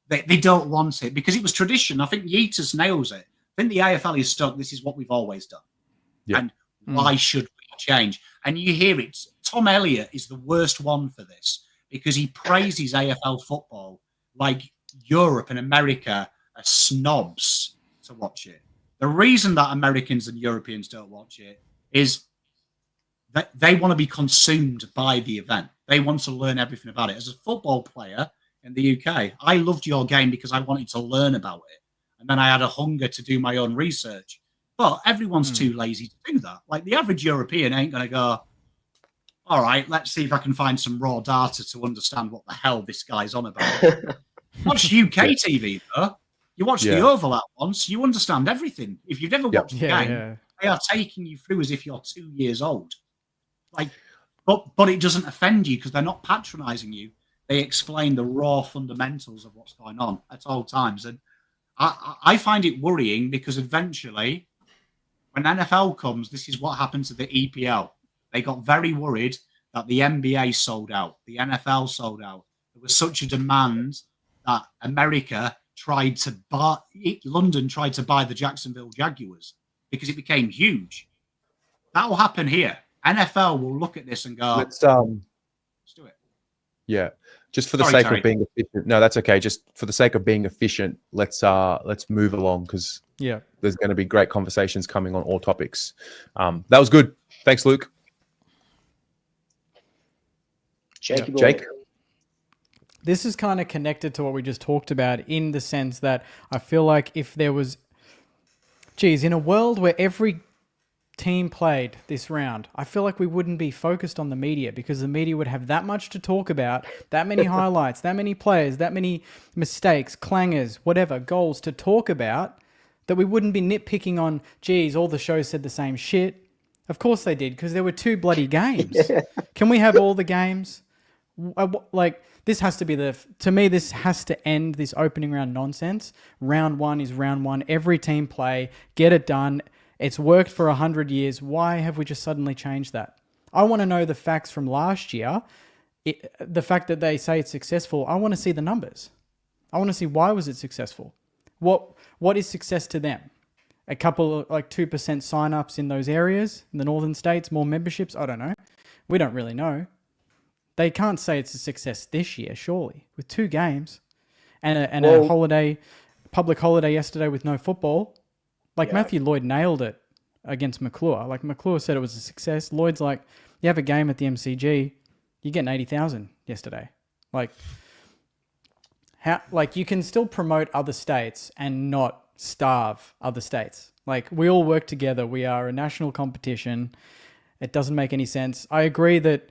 They don't want it because it was tradition. I think Yeeters nails it. I think the AFL is stuck. This is what we've always done. Yeah. And why should we change? And you hear it. Tom Elliott is the worst one for this because he praises AFL football like Europe and America are snobs to watch it. The reason that Americans and Europeans don't watch it is that they want to be consumed by the event. They want to learn everything about it. As a football player in the UK, I loved your game because I wanted to learn about it. And then I had a hunger to do my own research. But everyone's too lazy to do that. Like the average European ain't going to go, all right, let's see if I can find some raw data to understand what the hell this guy's on about. Watch UK TV, though. You watch the overlap once, you understand everything. If you've never watched the game, they are taking you through as if you're 2 years old. Like, but it doesn't offend you because they're not patronizing you. They explain the raw fundamentals of what's going on at all times. And I find it worrying because eventually, when NFL comes, this is what happened to the EPL. They got very worried that the NBA sold out, the NFL sold out. There was such a demand that America London tried to buy the Jacksonville Jaguars because it became huge. That will happen here. NFL will look at this and go, Let's do it. Yeah, just for the sake of being efficient. No, that's okay. Just for the sake of being efficient, let's move along because there's going to be great conversations coming on all topics. That was good. Thanks, Luke. Jake. This is kind of connected to what we just talked about in the sense that I feel like if there was, in a world where every team played this round, I feel like we wouldn't be focused on the media because the media would have that much to talk about, that many highlights, that many players, that many mistakes, clangers, whatever, goals to talk about, that we wouldn't be nitpicking on, all the shows said the same shit. Of course they did because there were 2 bloody games. Can we have all the games? This has to be to me, this has to end this opening round nonsense. Round 1 is round 1. Every team play, get it done. It's worked for 100 years. Why have we just suddenly changed that? I want to know the facts from last year. The fact that they say it's successful, I want to see the numbers. I want to see why was it successful. What is success to them? A couple of 2% sign-ups in those areas, in the northern states, more memberships? I don't know. We don't really know. They can't say it's a success this year, surely, with 2 games and a public holiday yesterday with no football. Matthew Lloyd nailed it against McClure. McClure said it was a success. Lloyd's like, you have a game at the MCG, you're getting 80,000 yesterday. You can still promote other states and not starve other states. We all work together. We are a national competition. It doesn't make any sense. I agree that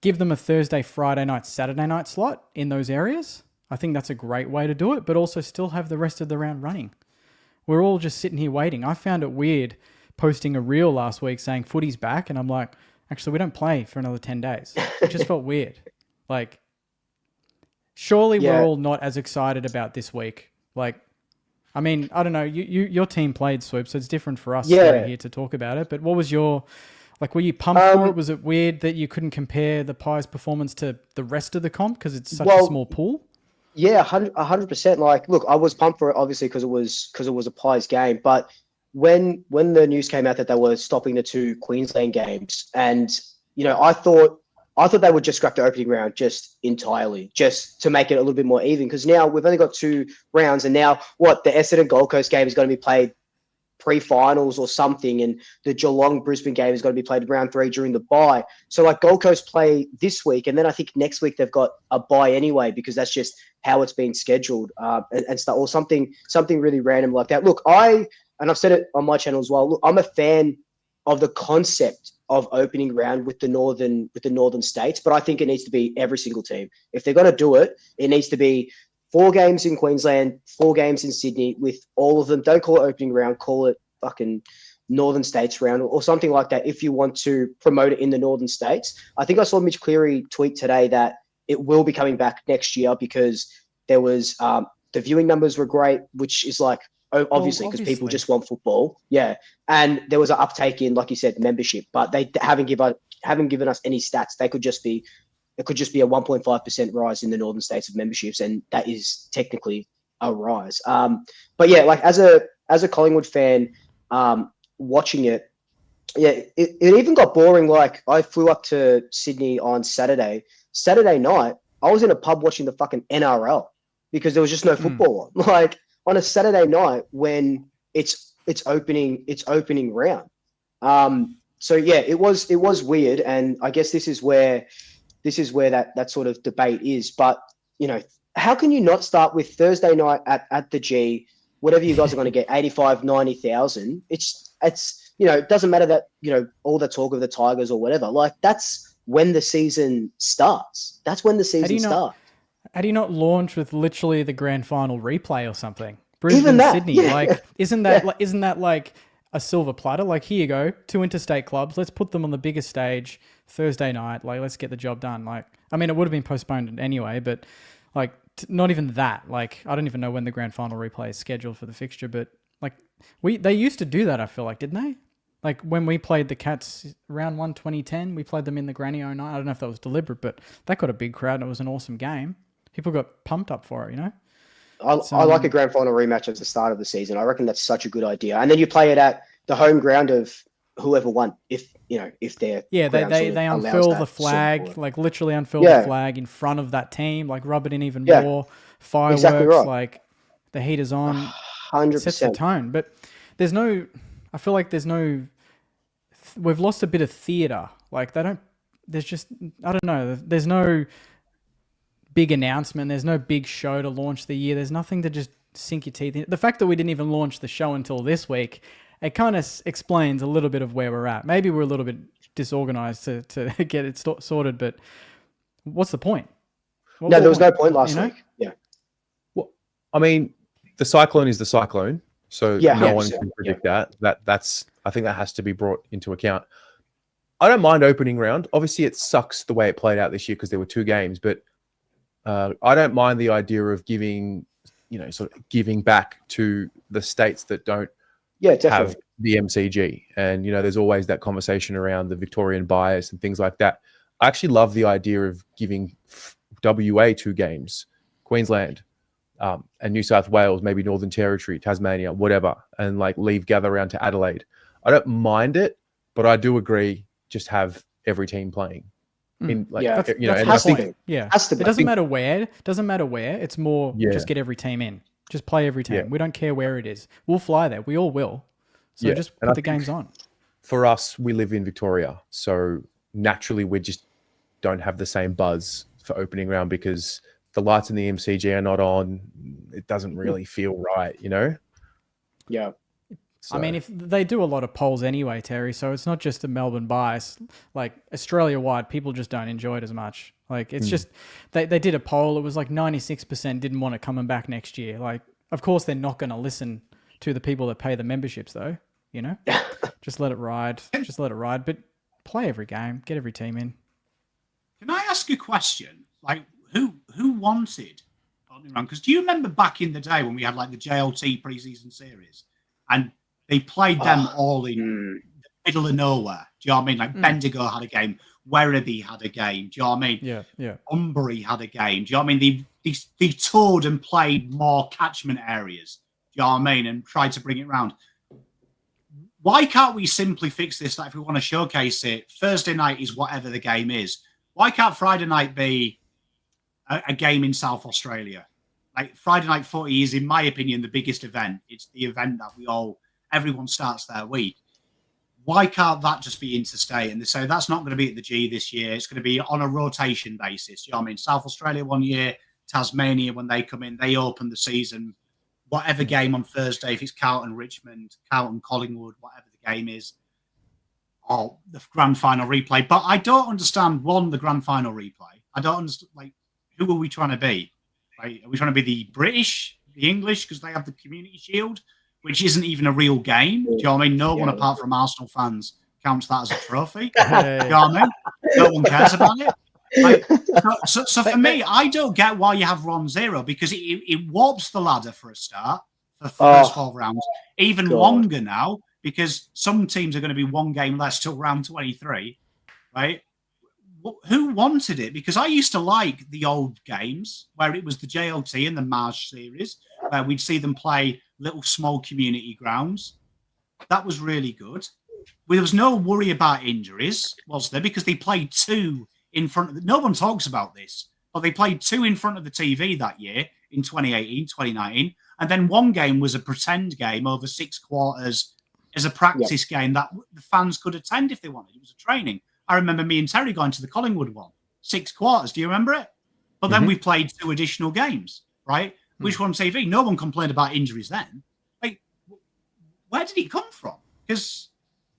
give them a Thursday, Friday night, Saturday night slot in those areas. I think that's a great way to do it, but also still have the rest of the round running. We're all just sitting here waiting. I found it weird posting a reel last week saying footy's back, and I'm like, actually, we don't play for another 10 days. It just felt weird. Surely we're all not as excited about this week. I don't know. Your team played, Swoop, so it's different for us here to talk about it. But what was your... were you pumped for it? Was it weird that you couldn't compare the Pies' performance to the rest of the comp because it's such a small pool? Yeah, 100%. Look, I was pumped for it, obviously, because it was a Pies game. But when the news came out that they were stopping the 2 Queensland games, and I thought they would just scrap the opening round just entirely, just to make it a little bit more even. Because now we've only got 2 rounds, and now the Essendon Gold Coast game is going to be played pre-finals or something, and the Geelong Brisbane game is going to be played round 3 during the bye. So Gold Coast play this week, and then I think next week they've got a bye anyway because that's just how it's been scheduled and stuff, or something really random like that. Look, I've said it on my channel as well. Look, I'm a fan of the concept of opening round with the northern states, but I think it needs to be every single team. If they're going to do it, it needs to be 4 games in Queensland, 4 games in Sydney with all of them. Don't call it opening round, call it fucking Northern States round or something like that if you want to promote it in the Northern States. I think I saw Mitch Cleary tweet today that it will be coming back next year because there was the viewing numbers were great, which is obviously because people just want football. Yeah. And there was an uptake in, like you said, membership, but they haven't given us any stats. It could just be a 1.5% rise in the northern states of memberships, and that is technically a rise. But yeah, as a Collingwood fan, watching it, it even got boring. I flew up to Sydney on Saturday night. I was in a pub watching the fucking NRL because there was just no football on. On a Saturday night when it's opening round. So yeah, it was weird, and I guess this is where that sort of debate is. But how can you not start with Thursday night at the G, whatever you guys are going to get, 85, 90,000? It's it doesn't matter that all the talk of the Tigers or whatever. That's when the season starts. That's when the season starts. How do you not launch with literally the grand final replay or something? Brisbane, Sydney, isn't that like a silver platter? Here you go, 2 interstate clubs. Let's put them on the biggest stage Thursday night. Let's get the job done. It would have been postponed anyway, but not even that. I don't even know when the grand final replay is scheduled for the fixture, but they used to do that. I feel didn't they? When we played the Cats round 1 2010, we played them in the Granny 09. I don't know if that was deliberate, but that got a big crowd and it was an awesome game. People got pumped up for it, I like a grand final rematch at the start of the season. I reckon that's such a good idea. And then you play it at the home ground of whoever won, if they're they unfurl the flag, sort of like literally unfurl the flag in front of that team, like rub it in even more. Fireworks, exactly right. Like the heat is on, 100%. sets the tone. But I feel like we've lost a bit of theatre. Like I don't know. There's no big announcement. There's no big show to launch the year. There's nothing to just sink your teeth in. The fact that we didn't even launch the show until this week, it kind of explains a little bit of where we're at. Maybe we're a little bit disorganized to get it sorted, but what's the point? There was no point last week. Yeah. Well, I mean, the cyclone is the cyclone, so no one can predict that. That's I think that has to be brought into account. I don't mind opening round. Obviously, it sucks the way it played out this year because there were 2 games, but I don't mind the idea of giving back to the states that don't have the MCG. And, there's always that conversation around the Victorian bias and things like that. I actually love the idea of giving WA 2 games, Queensland and New South Wales, maybe Northern Territory, Tasmania, whatever, and leave gather around to Adelaide. I don't mind it, but I do agree, just have every team playing. That's it doesn't matter where. It's more just get every team in. Just play every team. We don't care where it is. We'll fly there. We all will. So just put the games on. For us, we live in Victoria, so naturally we just don't have the same buzz for opening round because the lights in the MCG are not on. It doesn't really feel right, Yeah. So. I mean, if they do a lot of polls anyway, Terry, so it's not just a Melbourne bias. Like Australia-wide, people just don't enjoy it as much. Like it's just they did a poll. It was 96% didn't want it coming back next year. Like, of course, they're not going to listen to the people that pay the memberships, though. Just let it ride. But play every game, get every team in. Can I ask a question? Who wanted? Because do you remember back in the day when we had the JLT preseason series and they played them all in the middle of nowhere? Do you know what I mean? Bendigo had a game, Werribee had a game. Do you know what I mean? Yeah. Umbury had a game. Do you know what I mean? They toured and played more catchment areas. Do you know what I mean? And tried to bring it round. Why can't we simply fix this? If we want to showcase it, Thursday night is whatever the game is. Why can't Friday night be a game in South Australia? Friday night footy is, in my opinion, the biggest event. It's the event that everyone starts their week. Why can't that just be interstate? And they say that's not going to be at the G this year. It's going to be on a rotation basis. You know what I mean? South Australia one year, Tasmania, when they come in, they open the season. Whatever game on Thursday, if it's Carlton, Richmond, Carlton, Collingwood, whatever the game is, or the grand final replay. But I don't understand, the grand final replay. I don't understand, who are we trying to be? Are we trying to be the British, the English, because they have the Community Shield, which isn't even a real game? Do you know what I mean? No one apart from Arsenal fans counts that as a trophy. Do you know what I mean? No one cares about it. So for me, I don't get why you have round 0 because it warps the ladder for a start for the first 12 rounds. Even longer now because some teams are going to be 1 game less till round 23, right? Who wanted it? Because I used to like the old games where it was the JLT and the Marsh series where we'd see them play little small community grounds. That was really good. There was no worry about injuries, was there? Because they played 2 in front of no one talks about this, but they played 2 in front of the TV that year in 2018, 2019. And then 1 game was a pretend game over 6 quarters as a practice game that the fans could attend if they wanted. It was a training. I remember me and Terry going to the Collingwood one, 6 quarters. Do you remember it? But then we played 2 additional games, right? Which were on TV. No one complained about injuries then. Where did it come from? Because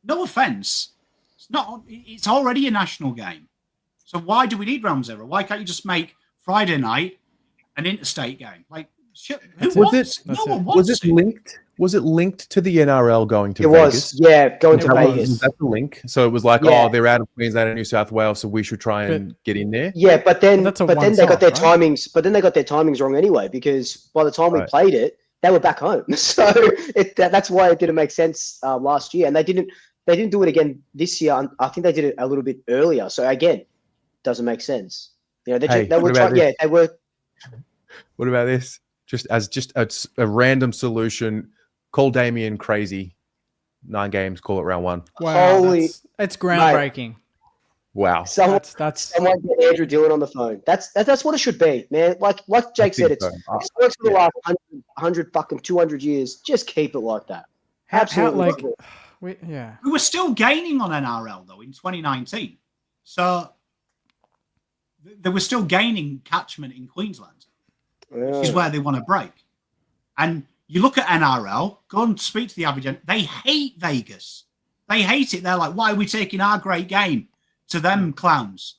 no offense, it's already a national game. So why do we need round 0? Why can't you just make Friday night an interstate game? Was it linked to the NRL going to Vegas? It was, going to Vegas. That's the link. So it was they're out of Queensland and New South Wales, so we should try and get in there. Yeah, but then they got their timings. But then they got their timings wrong anyway, because by the time we played it, they were back home. So that's why it didn't make sense last year, and they didn't do it again this year. I think they did it a little bit earlier. So again, doesn't make sense. They were. What about this? just a random solution. Call Damien crazy. 9 games, call it round 1. Wow, Holy- that's groundbreaking. Wow. Someone That's get Andrew Dillon on the phone. That's what it should be, man. Like Jake said, it's works for the last 100 fucking 200 years. Just keep it like that. Absolutely. yeah. We were still gaining on NRL though in 2019, so they were still gaining catchment in Queensland, which is where they want to break. And you look at NRL, go and speak to the average. They hate Vegas. They hate it. They're like, why are we taking our great game to them clowns?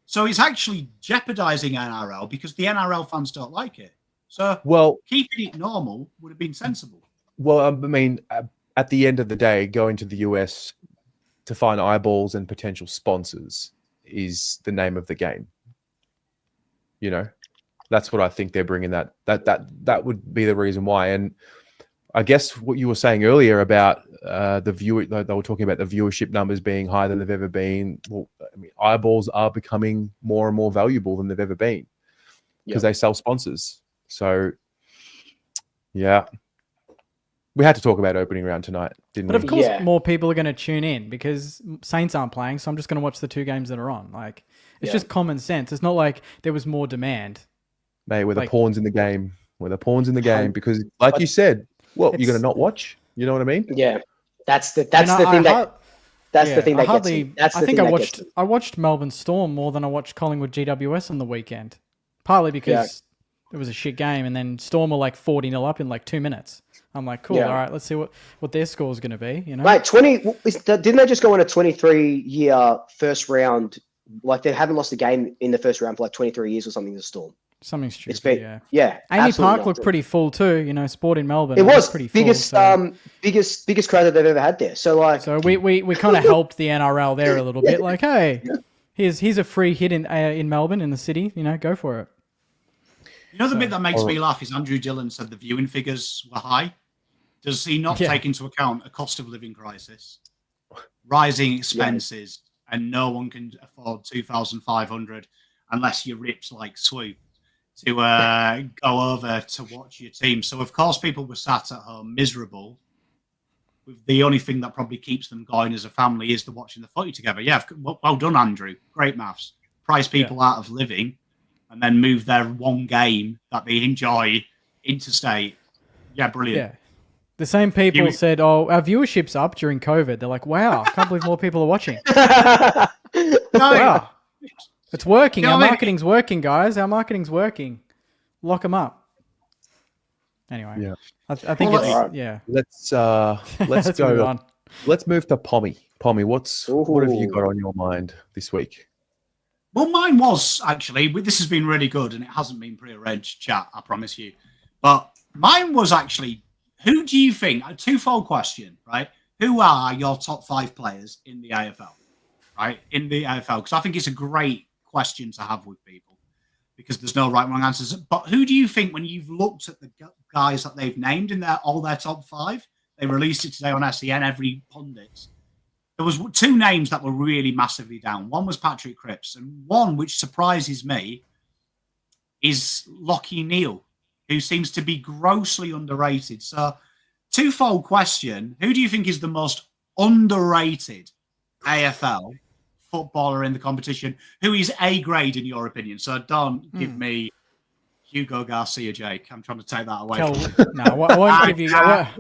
So it's actually jeopardizing NRL because the NRL fans don't like it. So keeping it normal would have been sensible. Well, I mean, at the end of the day, going to the US to find eyeballs and potential sponsors is the name of the game. You know, that's what I think they're bringing. That would be the reason why. And I guess what you were saying earlier about they were talking about the viewership numbers being higher than they've ever been. Well, I mean, eyeballs are becoming more and more valuable than they've ever been because they sell sponsors. So, yeah. We had to talk about opening round tonight, didn't we? But of course, more people are going to tune in because Saints aren't playing, so I'm just going to watch the 2 games that are on. Like, it's just common sense. It's not like there was more demand. Mate, we're the pawns in the game. We're the pawns in the game because, like you said, you're going to not watch? You know what I mean? Yeah, that's the thing that gets me. I watched Melbourne Storm more than I watched Collingwood GWS on the weekend, partly because it was a shit game, and then Storm were like 40-0 up in like 2 minutes. I'm like, cool. All right, let's see what their score is going to be. You know, mate. Didn't they just go on a 23-year first round? Like they haven't lost a game in the first round for like 23 years or something. The Storm. Something stupid. Yeah. Amy Park looked pretty full too. You know, Sport in Melbourne. It was pretty biggest full, biggest crowd that they've ever had there. So we kind of helped the NRL there a little bit. Like, hey, here's a free hit in Melbourne in the city. You know, go for it. You know, the bit that makes me laugh is Andrew Dillon said the viewing figures were high. Does he not take into account a cost of living crisis, rising expenses, and no one can afford 2,500 unless you're ripped like Swoop to go over to watch your team? So, of course, people were sat at home miserable. With the only thing that probably keeps them going as a family is the watching the footy together. Yeah, well done, Andrew. Great maths. Price people out of living and then move their one game that they enjoy interstate. Yeah, brilliant. Yeah. The same people said, "Oh, our viewership's up during COVID." They're like, "Wow, I can't believe more people are watching." Wow, it's working. Our marketing's working, guys. Our marketing's working. Lock them up. Anyway, I think Let's go on. Let's move to Pommy. Pommy, what have you got on your mind this week? Well, mine was actually. This has been really good, and it hasn't been pre-arranged chat. I promise you. But mine was actually. Who do you think, a twofold question, right? Who are your top 5 players in the AFL, right? In the AFL, because I think it's a great question to have with people because there's no right and wrong answers. But who do you think, when you've looked at the guys that they've named in all their top 5, they released it today on SEN, every pundit, there was 2 names that were really massively down. One was Patrick Cripps, and one, which surprises me, is Lachie Neale, who seems to be grossly underrated. So, twofold question. Who do you think is the most underrated AFL footballer in the competition? Who is A grade in your opinion? So don't give me Hugo Garcia, Jake. I'm trying to take that away. No, I won't give you. I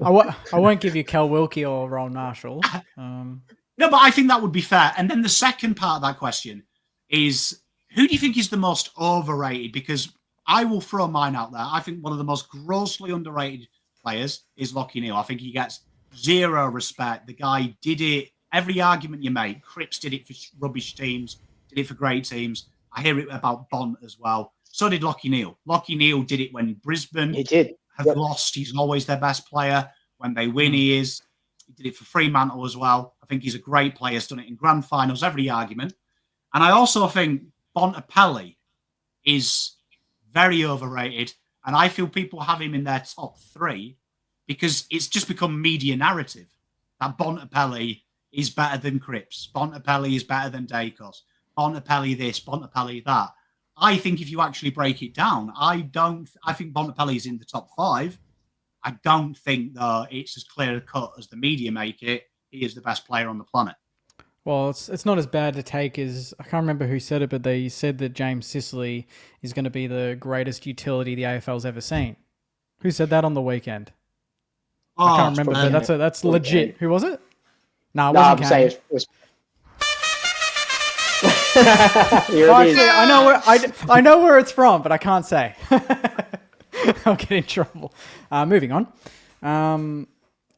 won't give you Kel Wilkie or Ron Marshall. No, but I think that would be fair. And then the second part of that question is, who do you think is the most overrated? Because I will throw mine out there. I think one of the most grossly underrated players is Lachie Neale. I think he gets zero respect. The guy did it. Every argument you make, Cripps did it for rubbish teams, did it for great teams. I hear it about Bont as well. So did Lachie Neale. Lachie Neale did it when Brisbane have lost. He's always their best player. When they win, he is. He did it for Fremantle as well. I think he's a great player. He's done it in grand finals, every argument. And I also think Bontempelli is very overrated, and I feel people have him in their top 3 because it's just become media narrative that Bontempelli is better than Cripps, Bontempelli is better than Dacos, Bontempelli this, Bontempelli that. I think if you actually break it down, I think Bontempelli's in the top 5. I don't think, though, it's as clear a cut as the media make it. He is the best player on the planet. Well, it's not as bad to take as, I can't remember who said it, but they said that James Sicily is going to be the greatest utility the AFL's ever seen. Who said that on the weekend? I can't remember, but that's legit. Kane. Who was it? No, it wasn't Kane. Saying it was... Actually, I know where it's from, but I can't say. I'll get in trouble. Moving on.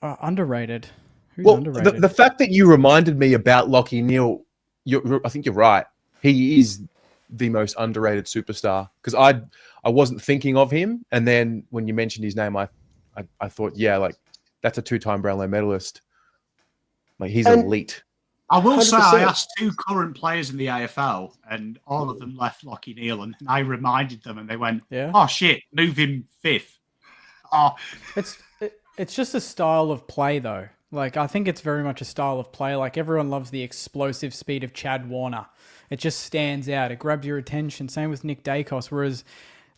Underrated. Who's underrated? The fact that you reminded me about Lachie Neale, I think you're right. He is the most underrated superstar because I wasn't thinking of him, and then when you mentioned his name, I thought, yeah, like that's a 2-time Brownlow medalist. Like he's elite. I will 100%. say I asked 2 current players in the AFL, and all of them left Lachie Neale, and I reminded them, and they went, "Oh shit, move him 5th." Oh, it's just a style of play, though. Like I think it's very much a style of play. Like everyone loves the explosive speed of Chad Warner. It just stands out. It grabs your attention. Same with Nick Dacos. Whereas,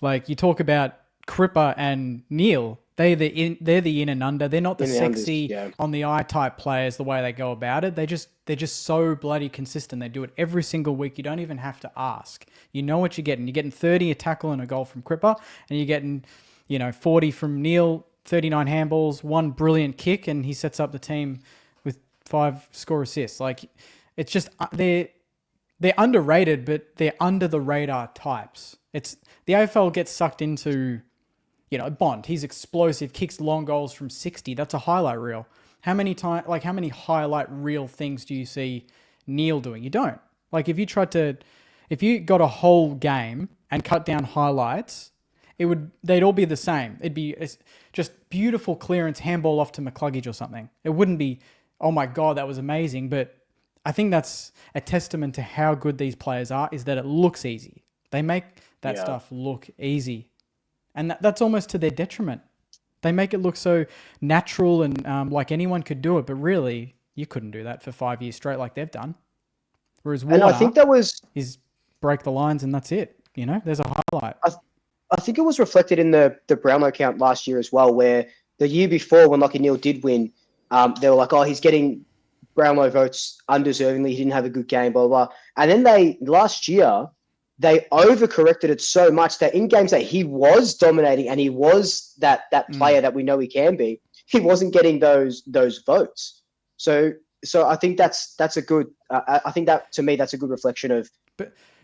like you talk about Cripper and Neale, they're the in and under. They're not the sexy on the eye type players. The way they go about it, they're just so bloody consistent. They do it every single week. You don't even have to ask. You know what you're getting. You're getting 30 a tackle and a goal from Cripper, and you're getting 40 from Neale, 39 handballs, 1 brilliant kick, and he sets up the team with 5 score assists. Like it's just they're underrated, but they're under the radar types. It's the AFL gets sucked into. Bond, he's explosive, kicks long goals from 60. That's a highlight reel. How many highlight reel things do you see Neale doing? You don't. Like if you got a whole game and cut down highlights, they'd all be the same. It'd be just beautiful clearance, handball off to McCluggage or something. It wouldn't be, oh my God, that was amazing. But I think that's a testament to how good these players are, is that it looks easy. They make that stuff look easy. And that's almost to their detriment. They make it look so natural and like anyone could do it, but really, you couldn't do that for 5 years straight like they've done. Whereas Warner I think that is break the lines and that's it. There's a highlight. I think it was reflected in the Brownlow count last year as well, where the year before when Lachie Neale did win, they were like, oh, he's getting Brownlow votes undeservingly. He didn't have a good game, blah, blah, blah. And then last year, they overcorrected it so much that in games that he was dominating and he was that player that we know he can be, he wasn't getting those votes. So I think that's a good. I think that to me that's a good reflection of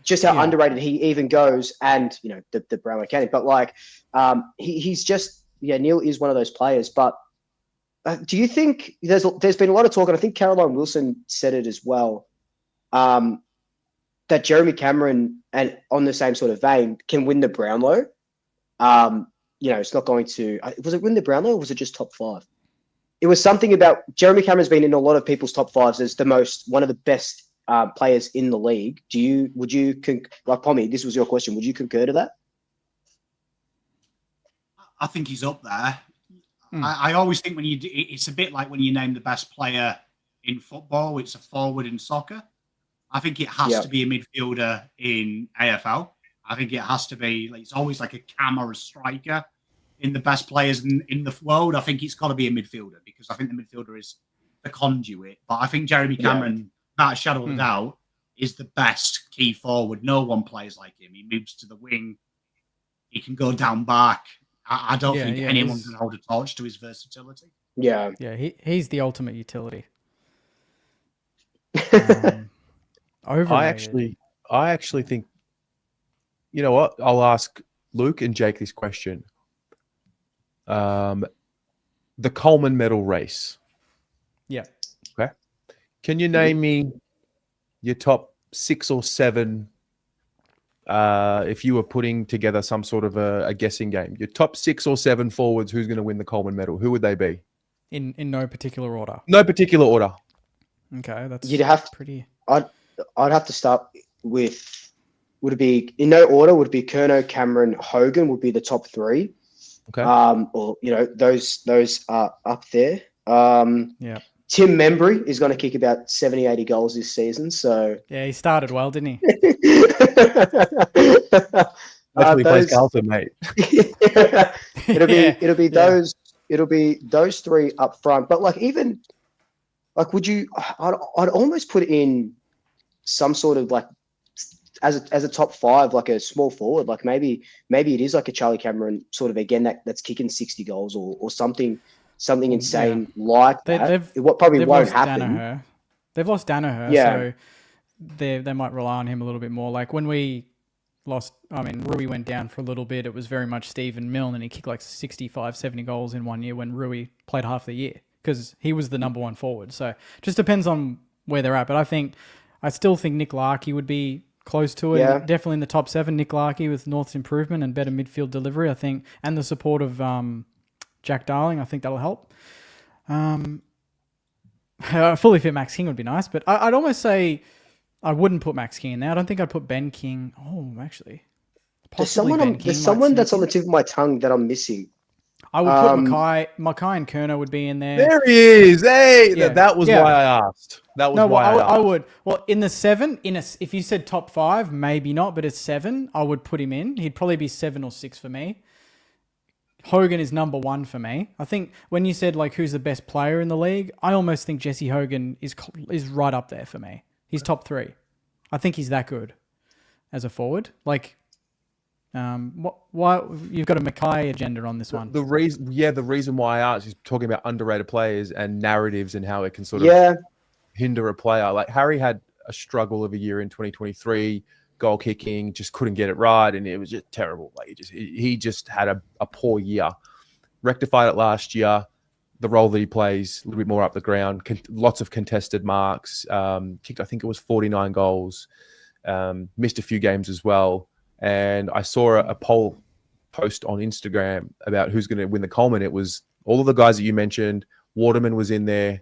just how underrated he even goes, and the Brownlow County. But like he's just Neale is one of those players. But do you think there's been a lot of talk, and I think Caroline Wilson said it as well. That Jeremy Cameron, and on the same sort of vein, can win the Brownlow. It's not going to. Was it win the Brownlow or was it just top 5? It was something about Jeremy Cameron's been in a lot of people's top 5s as one of the best players in the league. Would you like Pommy? This was your question. Would you concur to that? I think he's up there. I always think it's a bit like when you name the best player in football, it's a forward in soccer. I think it has to be a midfielder in AFL. I think it has to be, it's always like a cam or a striker in the best players in the world. I think it's got to be a midfielder because I think the midfielder is the conduit. But I think Jeremy Cameron, without a shadow of a doubt, is the best key forward. No one plays like him. He moves to the wing. He can go down back. I don't think anyone can hold a torch to his versatility. Yeah. Yeah, he's the ultimate utility. Overrated. I actually think, you know what? I'll ask Luke and Jake this question. The Coleman medal race. Yeah. Okay. Can you name me your top 6 or 7 if you were putting together some sort of a guessing game? Your top 6 or 7 forwards who's going to win the Coleman medal? Who would they be? In no particular order. No particular order. Okay, that's pretty. I'd have to start with, would it be, in no order, would it be Curnow, Cameron, Hogan would be the top 3. Okay. Or, those are up there. Tim Membry is going to kick about 70, 80 goals this season. So Yeah, he started well, didn't he? That's when he plays Carlton, mate. It'll be those three up front. But like even like I'd almost put in some sort of like as a top five, like a small forward, like maybe it is like a Charlie Cameron sort of again that's kicking 60 goals or something insane like that. What probably won't happen. Danaher. They've lost Danaher, so they might rely on him a little bit more. Like when we lost, Rui went down for a little bit. It was very much Stephen Milne, and he kicked like 65, 70 goals in 1 year when Rui played half the year because he was the number one forward. So just depends on where they're at. But I still think Nick Larkey would be close to it. Yeah. Definitely in the top 7, Nick Larkey with North's improvement and better midfield delivery, I think, and the support of Jack Darling. I think that'll help. Fully fit Max King would be nice, but I'd almost say I wouldn't put Max King in there. I don't think I'd put Ben King. Oh, actually. There's someone that's on the tip of my tongue that I'm missing. I would put Mackay and Kerner would be in there. There he is. Hey, Yeah. that was why I asked. That was why I asked. I would. Well, in the 7, if you said top 5, maybe not, but it's 7, I would put him in. He'd probably be 7 or 6 for me. Hogan is number 1 for me. I think when you said like who's the best player in the league, I almost think Jesse Hogan is right up there for me. He's top 3. I think he's that good as a forward. Like, why you've got a Mackay agenda on this one? The reason why I asked is talking about underrated players and narratives and how it can sort of hinder a player. Like Harry had a struggle of a year in 2023, goal kicking, just couldn't get it right, and it was just terrible. Like he just had a poor year. Rectified it last year. The role that he plays, a little bit more up the ground, lots of contested marks, kicked, I think it was 49 goals, missed a few games as well. And I saw a poll post on Instagram about who's going to win the Coleman. It was all of the guys that you mentioned. Waterman was in there. I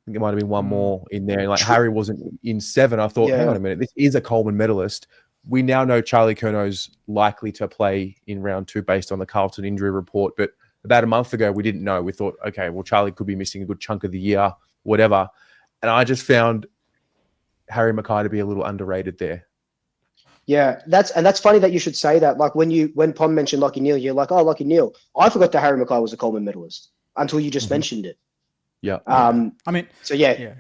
think there might have been one more in there. And like Harry wasn't in 7. I thought, hang on a minute, this is a Coleman medalist. We now know Charlie Curnow's likely to play in round 2 based on the Carlton injury report. But about a month ago, we didn't know. We thought, okay, well, Charlie could be missing a good chunk of the year, whatever. And I just found Harry Mackay to be a little underrated there. Yeah, that's funny that you should say that. Like when Pom mentioned Lachie Neale, you're like, oh, Lachie Neale. I forgot that Harry Mackay was a Coleman medalist until you just mentioned it. Yeah. So yeah.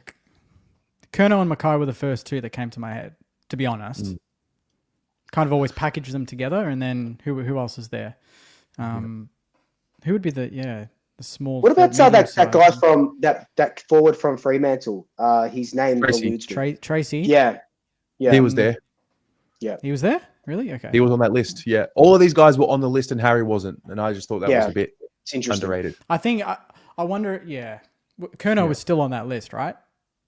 Curnow and Mackay were the first 2 that came to my head, to be honest. Kind of always package them together, and then who else is there? Who would be the small? What about that guy from that forward from Fremantle? His name Tracy. Yeah. He was there. Yeah. He was there? Really? Okay. He was on that list. Yeah. All of these guys were on the list and Harry wasn't. And I just thought that was a bit underrated. I think, I wonder, Curnow was still on that list, right?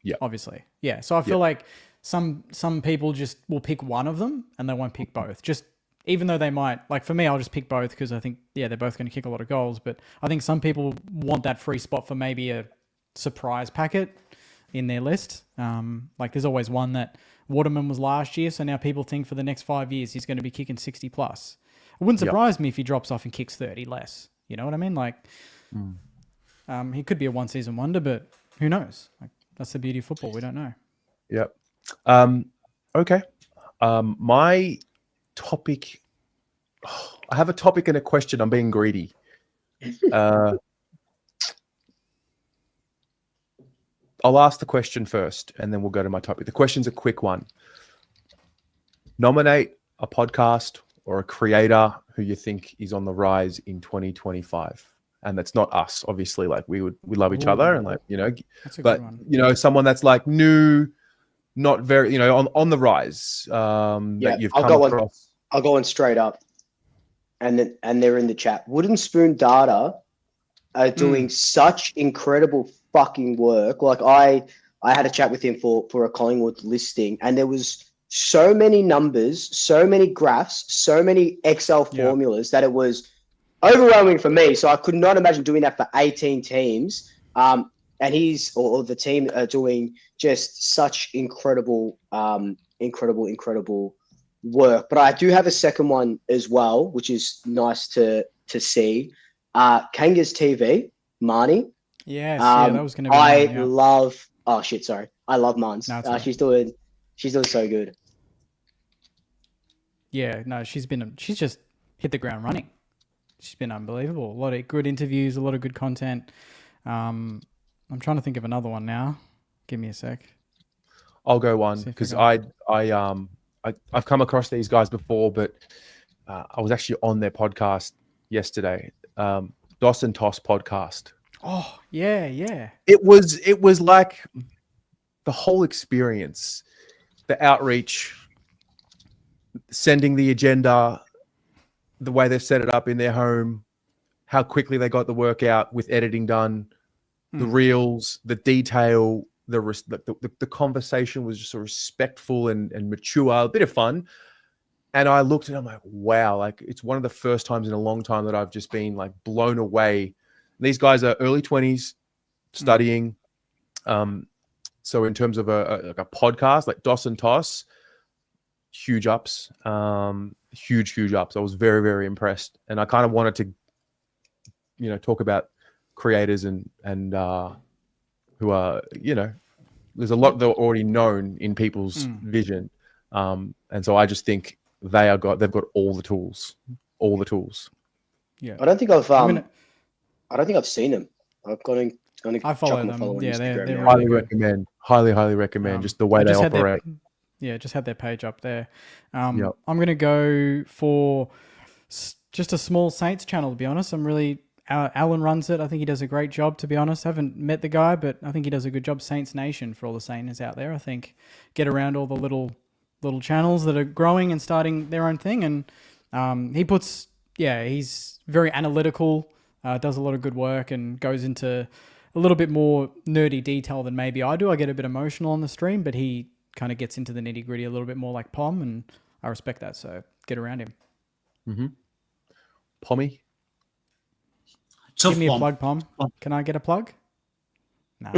Yeah. Obviously. Yeah. So I feel like some people just will pick one of them and they won't pick both. Just even though they might, like for me, I'll just pick both because I think, they're both going to kick a lot of goals. But I think some people want that free spot for maybe a surprise packet in their list. Like there's always one that Waterman was last year, so now people think for the next 5 years he's going to be kicking 60 plus. It wouldn't surprise me if he drops off and kicks 30 less. You know what I mean? Like, he could be a one-season wonder, but who knows? Like, that's the beauty of football. We don't know. Yep. Okay. My topic. I have a topic and a question. I'm being greedy. I'll ask the question first, and then we'll go to my topic. The question's a quick one. Nominate a podcast or a creator who you think is on the rise in 2025. And that's not us, obviously. Like we love each other, and someone that's like new, not very, on the rise. That you've come across. I'll go on straight up, and they're in the chat. Wooden Spoon Data are doing such incredible fucking work. Like I had a chat with him for a Collingwood listing, and there was so many numbers, so many graphs, so many Excel formulas that it was overwhelming for me. So I could not imagine doing that for 18 teams. And the team are doing just such incredible work. But I do have a second one as well, which is nice to see. Kangas TV, Marnie. Yes, yeah, that was going to be I mine, yeah. love. Oh shit! Sorry, I love Mons. No, it's fine. She's doing so good. Yeah, no, she's just hit the ground running. She's been unbelievable. A lot of good interviews, a lot of good content. I'm trying to think of another one now. Give me a sec. I'll go one See if I because got I've come across these guys before, but I was actually on their podcast yesterday. Dos and Toss podcast. Oh, yeah, yeah. It was like the whole experience, the outreach, sending the agenda, the way they've set it up in their home, how quickly they got the workout with editing done, the reels, the detail, the conversation was just so respectful and mature, a bit of fun. And I looked and I'm like, wow, like it's one of the first times in a long time that I've just been like blown away. These guys are early 20s studying. So in terms of a podcast like Dos and Toss, huge ups, huge ups. I was very, very impressed. And I kind of wanted to, talk about creators and who are, there's a lot that are already known in people's vision. And so I just think they've got all the tools. Yeah. I don't think I've seen them. I follow them. Yeah, they're really highly good. recommend. Highly recommend. Just the way they operate. Just had their page up there. Yep. I'm going to go for just a small Saints channel, to be honest. Alan runs it. I think he does a great job, to be honest. I haven't met the guy, but I think he does a good job. Saints Nation, for all the Saints out there. I think get around all the little channels that are growing and starting their own thing. And he's very analytical, does a lot of good work and goes into a little bit more nerdy detail than maybe I do. I get a bit emotional on the stream, but he kind of gets into the nitty gritty a little bit more like Pom, and I respect that. So get around him. Mm-hmm. Pommy? Give me a plug, Pom. Can I get a plug? No.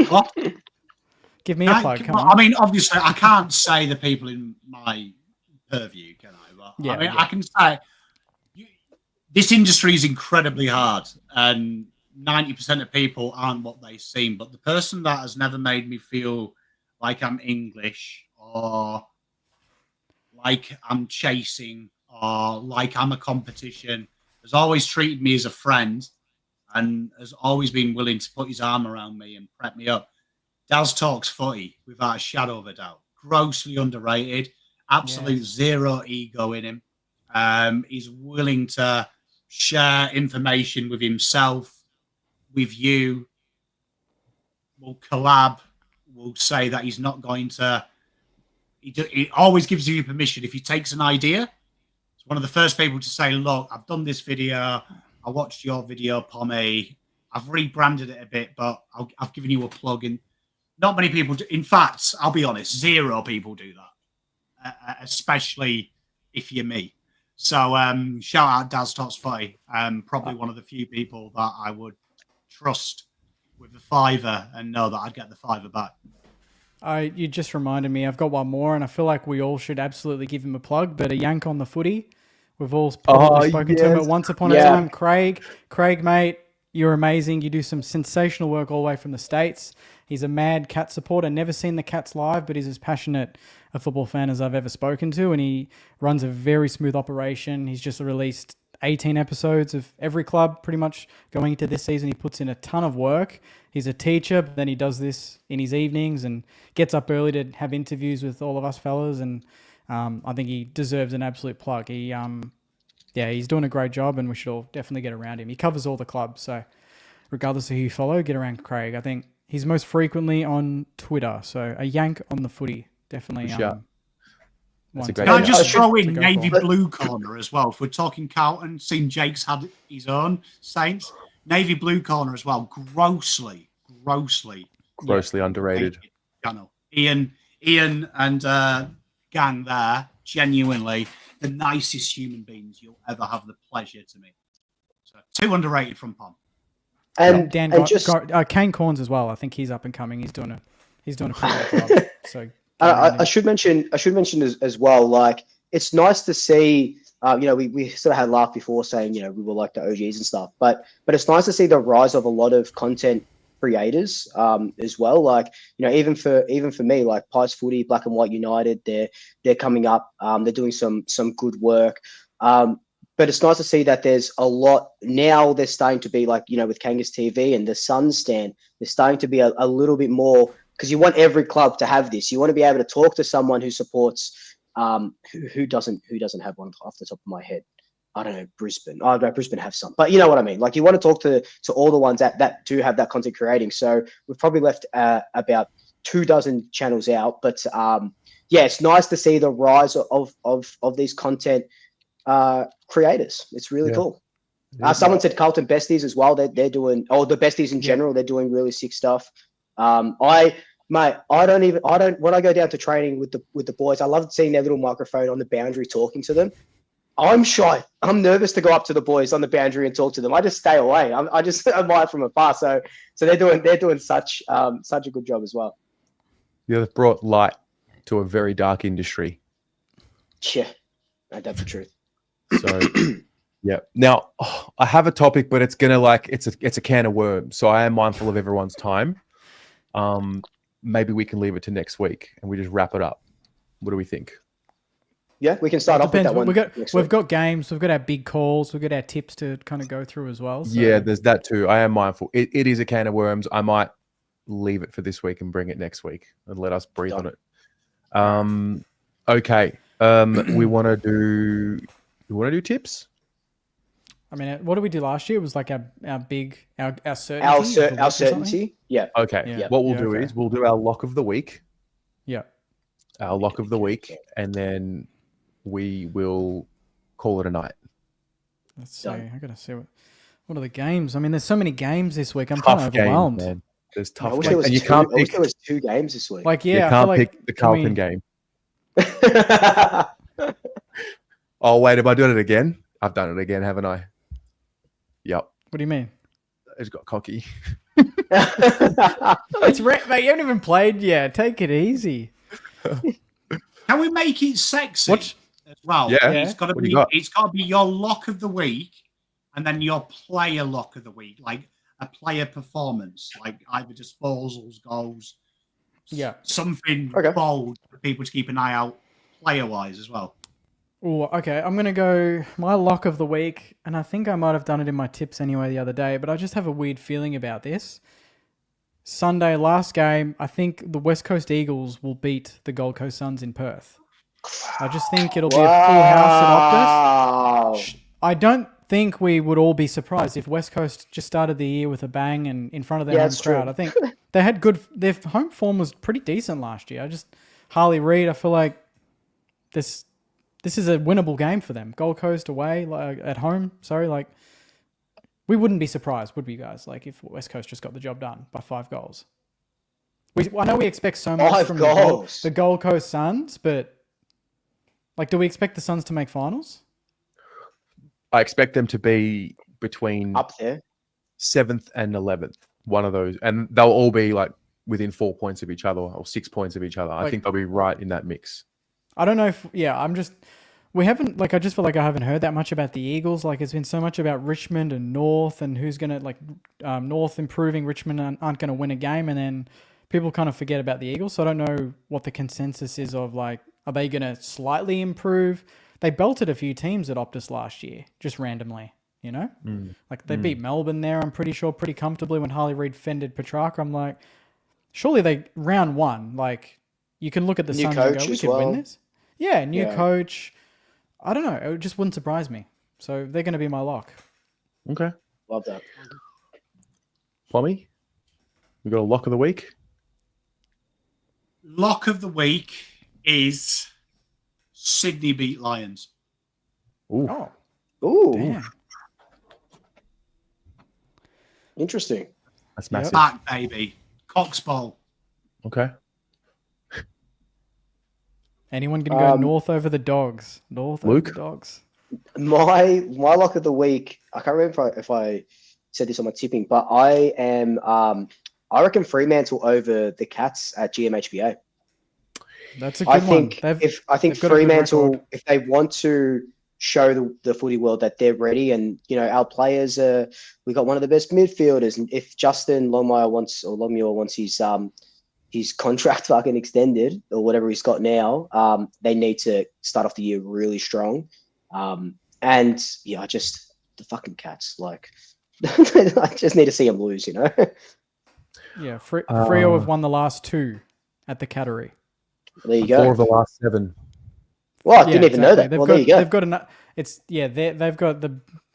What? Give me a plug. Come on. I mean, obviously, I can't say the people in my purview, can I? But I can say this industry is incredibly hard, and 90% of people aren't what they seem. But the person that has never made me feel like I'm English or like I'm chasing or like I'm a competition has always treated me as a friend and has always been willing to put his arm around me and prep me up. Daz talks footy without a shadow of a doubt. Grossly underrated. Absolute zero ego in him. He's willing to share information with himself, with you. We'll collab. We'll say that he's not going to. He always gives you permission. If he takes an idea, it's one of the first people to say, look, I've done this video. I watched your video, Pommy. I've rebranded it a bit, but I've given you a plug. And not many people do. In fact, I'll be honest, zero people do that, especially if you're me. So shout out Daz Tots Footy. Probably one of the few people that I would trust with the $5 and know that I'd get the $5 back. You just reminded me. I've got one more, and I feel like we all should absolutely give him a plug. But a yank on the footy. We've all probably spoken to him at once upon a time. Craig, mate, you're amazing. You do some sensational work all the way from the States. He's a mad Cat supporter. Never seen the Cats live, but he's as passionate a football fan as I've ever spoken to, and he runs a very smooth operation. He's just released 18 episodes of every club pretty much going into this season. He puts in a ton of work. He's a teacher, but then he does this in his evenings and gets up early to have interviews with all of us fellas, and I think he deserves an absolute plug. He's doing a great job, and we should all definitely get around him. He covers all the clubs, so regardless of who you follow, get around Craig. I think he's most frequently on Twitter, so a yank on the footy. Definitely. That's a great Can I just idea. throw in Navy Blue Corner as well? If we're talking Carlton, seen Jake's had his own Saints. Navy Blue Corner as well. Grossly underrated. Channel. Ian and gang there, genuinely the nicest human beings you'll ever have the pleasure to meet. So 2 underrated from Pom. And Kane Corns as well. I think he's up and coming. He's doing a pretty good job. So I should mention as well. Like, it's nice to see. We sort of had a laugh before saying we were like the OGs and stuff, but it's nice to see the rise of a lot of content creators as well. Like, even for me, like Pies Footy, Black and White United, they're coming up. They're doing some good work. But it's nice to see that there's a lot now. They're starting to be like, with Kangas TV and the Sun Stand, they're starting to be a little bit more, because you want every club to have this. You want to be able to talk to someone who supports, who doesn't have one off the top of my head. I don't know, Brisbane. Oh, no, Brisbane have some, but you know what I mean. Like, you want to talk to all the ones that do have that content creating. So we've probably left about 24 channels out, but yeah, it's nice to see the rise of these content creators. It's really cool. Someone said Carlton Besties as well. They're doing, the Besties in general, they're doing really sick stuff. When I go down to training with the boys, I love seeing their little microphone on the boundary talking to them. I'm shy. I'm nervous to go up to the boys on the boundary and talk to them. I just stay away. I just admire from afar. So they're doing such a good job as well. They've brought light to a very dark industry. Yeah, that's the truth. So yeah. Now I have a topic, but it's a can of worms. So I am mindful of everyone's time. Maybe we can leave it to next week and we just wrap it up. What do we think? Yeah, we can start off with that one. We've got games, we've got our big calls, we've got our tips to kind of go through as well. So. Yeah, there's that too. I am mindful. It is a can of worms. I might leave it for this week and bring it next week and let us breathe on it. Okay. We want to do tips? I mean, what did we do last year? It was like our certainty. Our certainty. Yeah. Okay. Yeah. What we'll do is we'll do our lock of the week. Yeah. Our lock of the week, and then we will call it a night. Let's see. I gotta see what are the games. I mean, there's so many games this week. I'm kind of overwhelmed. Man. There's tough games. And you can't pick. There was 2 games this week. Like, yeah, you can't pick the Carlton game. Oh wait, have I done it again? I've done it again, haven't I? Yep. What do you mean? It's got cocky. It's mate. You haven't even played yet. Take it easy. Can we make it sexy as well? Yeah. It's got to be your lock of the week, and then your player lock of the week, like a player performance, like either disposals, goals, something bold for people to keep an eye out player-wise as well. Oh, okay. I'm gonna go my lock of the week, and I think I might have done it in my tips anyway the other day, but I just have a weird feeling about this. Sunday, last game, I think the West Coast Eagles will beat the Gold Coast Suns in Perth. I just think it'll be a full house at Optus. I don't think we would all be surprised if West Coast just started the year with a bang and in front of their home crowd. I think they had their home form was pretty decent last year. Harley Reid, I feel like this is a winnable game for them. Gold Coast away, at home, we wouldn't be surprised, would we, guys? Like, if West Coast just got the job done by 5 goals. I know we expect so much from the Gold Coast Suns, but do we expect the Suns to make finals? I expect them to be between up there, 7th and 11th, one of those, and they'll all be within 4 points of each other or 6 points of each other. I think they'll be right in that mix. I don't know if we haven't, I just feel like I haven't heard that much about the Eagles. It's been so much about Richmond and North and who's going to, North improving, Richmond aren't going to win a game, and then people kind of forget about the Eagles. So I don't know what the consensus is of, are they going to slightly improve? They belted a few teams at Optus last year, just randomly, They beat Melbourne there, I'm pretty sure, pretty comfortably when Harley Reid fended Petrarca. I'm like, surely round 1, you can look at the Suns and go, we could win this. Yeah, new coach. I don't know. It just wouldn't surprise me. So they're going to be my lock. Okay. Love that. Pommy, we got a lock of the week? Lock of the week is Sydney beat Lions. Ooh. Oh. Ooh. Damn. Interesting. That's massive. Back, baby. Cox Bowl. Okay. Anyone going to go north over the Dogs? Luke? Over the Dogs. My lock of the week, I can't remember if I said this on my tipping, but I am, I reckon Fremantle over the Cats at GMHBA. That's a good one. I think Fremantle, if they want to show the footy world that they're ready. And our players we got one of the best midfielders. And if Justin Longmire wants his contract fucking extended or whatever he's got now, they need to start off the year really strong. And yeah, just the fucking Cats, like I just need to see them lose, Yeah, Freo have won the last 2 at the Cattery. There you go. 4 of the last 7. Well, I didn't even know that. There you go. They've got enough. They've got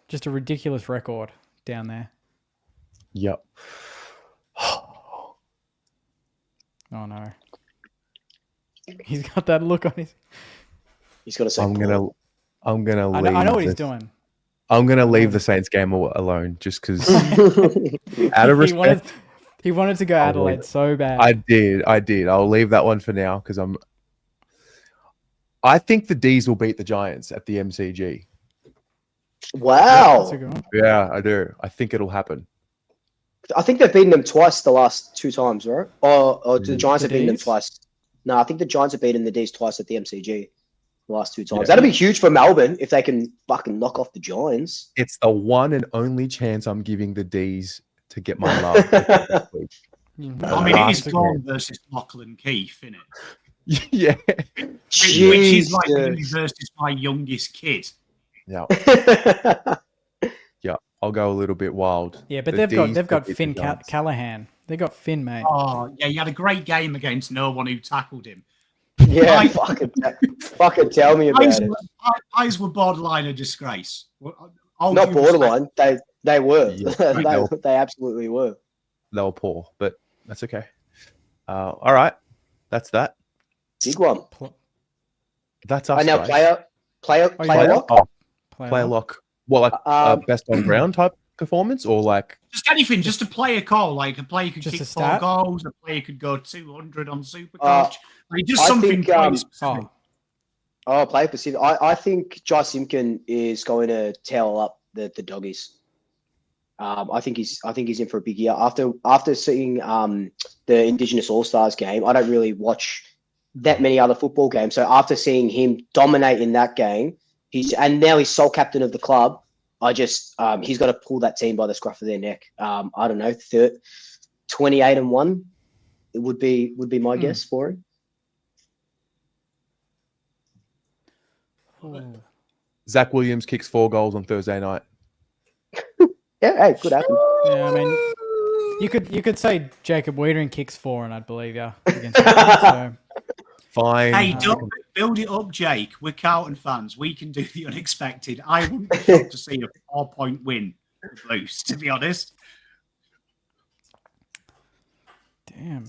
just a ridiculous record down there. Yep. Oh no. He's got that look on his. He's got to say. I'm gonna leave. I know what he's doing. I'm gonna leave the Saints game alone just because. Out of respect. He wanted to go Adelaide so bad. I did. I'll leave that one for now because I think the D's will beat the Giants at the MCG. Wow. That's a good one. Yeah, I do. I think it'll happen. I think they've beaten them twice the last 2 times, right? Or the Giants have beaten them twice. No, I think the Giants have beaten the D's twice at the MCG the last 2 times. Yeah. That'll be huge for Melbourne if they can fucking knock off the Giants. It's the one and only chance I'm giving the D's to get my love. Mhm. It is Gordon versus Lachlan Keefe, isn't it? Yeah. Which is like versus my youngest kid. Yeah. Yeah. I'll go a little bit wild. Yeah, but The they've got D's Finn beat the Giants. Callahan. They got Finn, mate. Oh, yeah, he had a great game against no one who tackled him. Yeah, I- fucking tell me about it. Eyes were borderline a disgrace. Not borderline. They were. Yeah, they absolutely were. They were poor, but that's okay. All right. That's that. Big one. That's us. And now guys. player lock. Oh, Player player lock. lock. Well, like best on ground type performance, or like Just anything, just a player call. Like a player could Just kick a 4 stat? goals, a player could go 200 on Supercoach. Like just I something think, player specific. Player specific. I think Jai Simpkin is going to towel up the doggies. I think he's in for a big year. After seeing the Indigenous All Stars game, I don't really watch that many other football games. So after seeing him dominate in that game, and now he's sole captain of the club. He's got to pull that team by the scruff of their neck. I don't know, 28-1. It would be my guess for him. Zach Williams kicks 4 goals on Thursday night. Yeah, hey, could happen. Yeah, I mean, you could say Jacob Wiedering kicks 4, and I'd believe you against so. Fine. Hey, don't build it up, Jake. We're Carlton fans. We can do the unexpected. I wouldn't be shocked to see a 4-point win for the Blues, to be honest. Damn.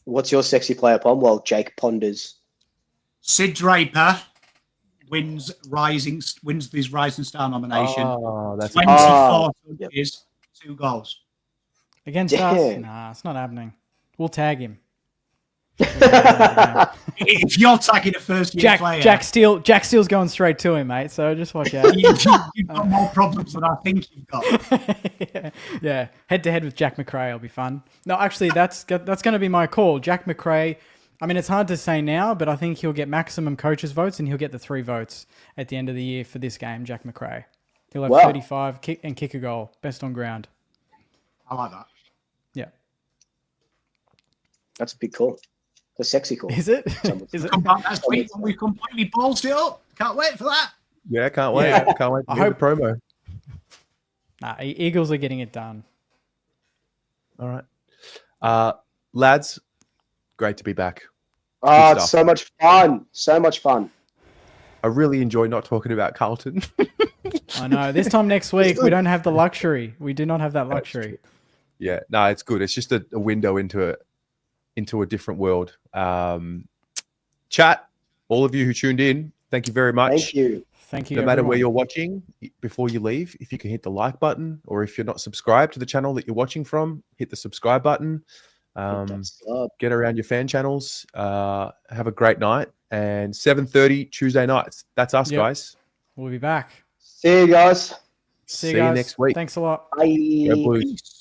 What's your sexy player, Pom? Well, Jake ponders. Sid Draper wins his Rising Star nomination. Oh, that's 24 touches, 2 goals. Against us? Damn. Nah, it's not happening. We'll tag him. If you're tagging a first-year player, Jack Steele's going straight to him, mate. So just watch out. you've got more problems than I think you've got. Yeah. Head to head with Jack McRae will be fun. No, actually, that's going to be my call. Jack McRae. I mean, it's hard to say now, but I think he'll get maximum coaches' votes, and he'll get the 3 votes at the end of the year for this game. Jack McRae. He'll have 35 kick a goal, best on ground. I like that. Yeah. That's a big call. A sexy call. Is it? Is it? Come back next week when we completely ballsed it up. Can't wait for that. Yeah, can't wait. Yeah. Can't wait to I hear hope- the promo. Nah, Eagles are getting it done. All right. Lads, great to be back. Oh, Good it's stuff. so much fun. So much fun. I really enjoy not talking about Carlton. I know. This time next week, we don't have the luxury. We do not have that luxury. Yeah, no, it's good. It's just a window into a different world. Chat, all of you who tuned in, thank you very much. Thank you. Thank you. No matter where everyone. you're watching, before you leave, if you can hit the like button, or if you're not subscribed to the channel that you're watching from, hit the subscribe button. Get around your fan channels. Have a great night. And 7:30 Tuesday nights. That's us, Yep. guys. We'll be back. See you guys. See See you you guys. next week. Thanks a lot. Bye. Go Blues.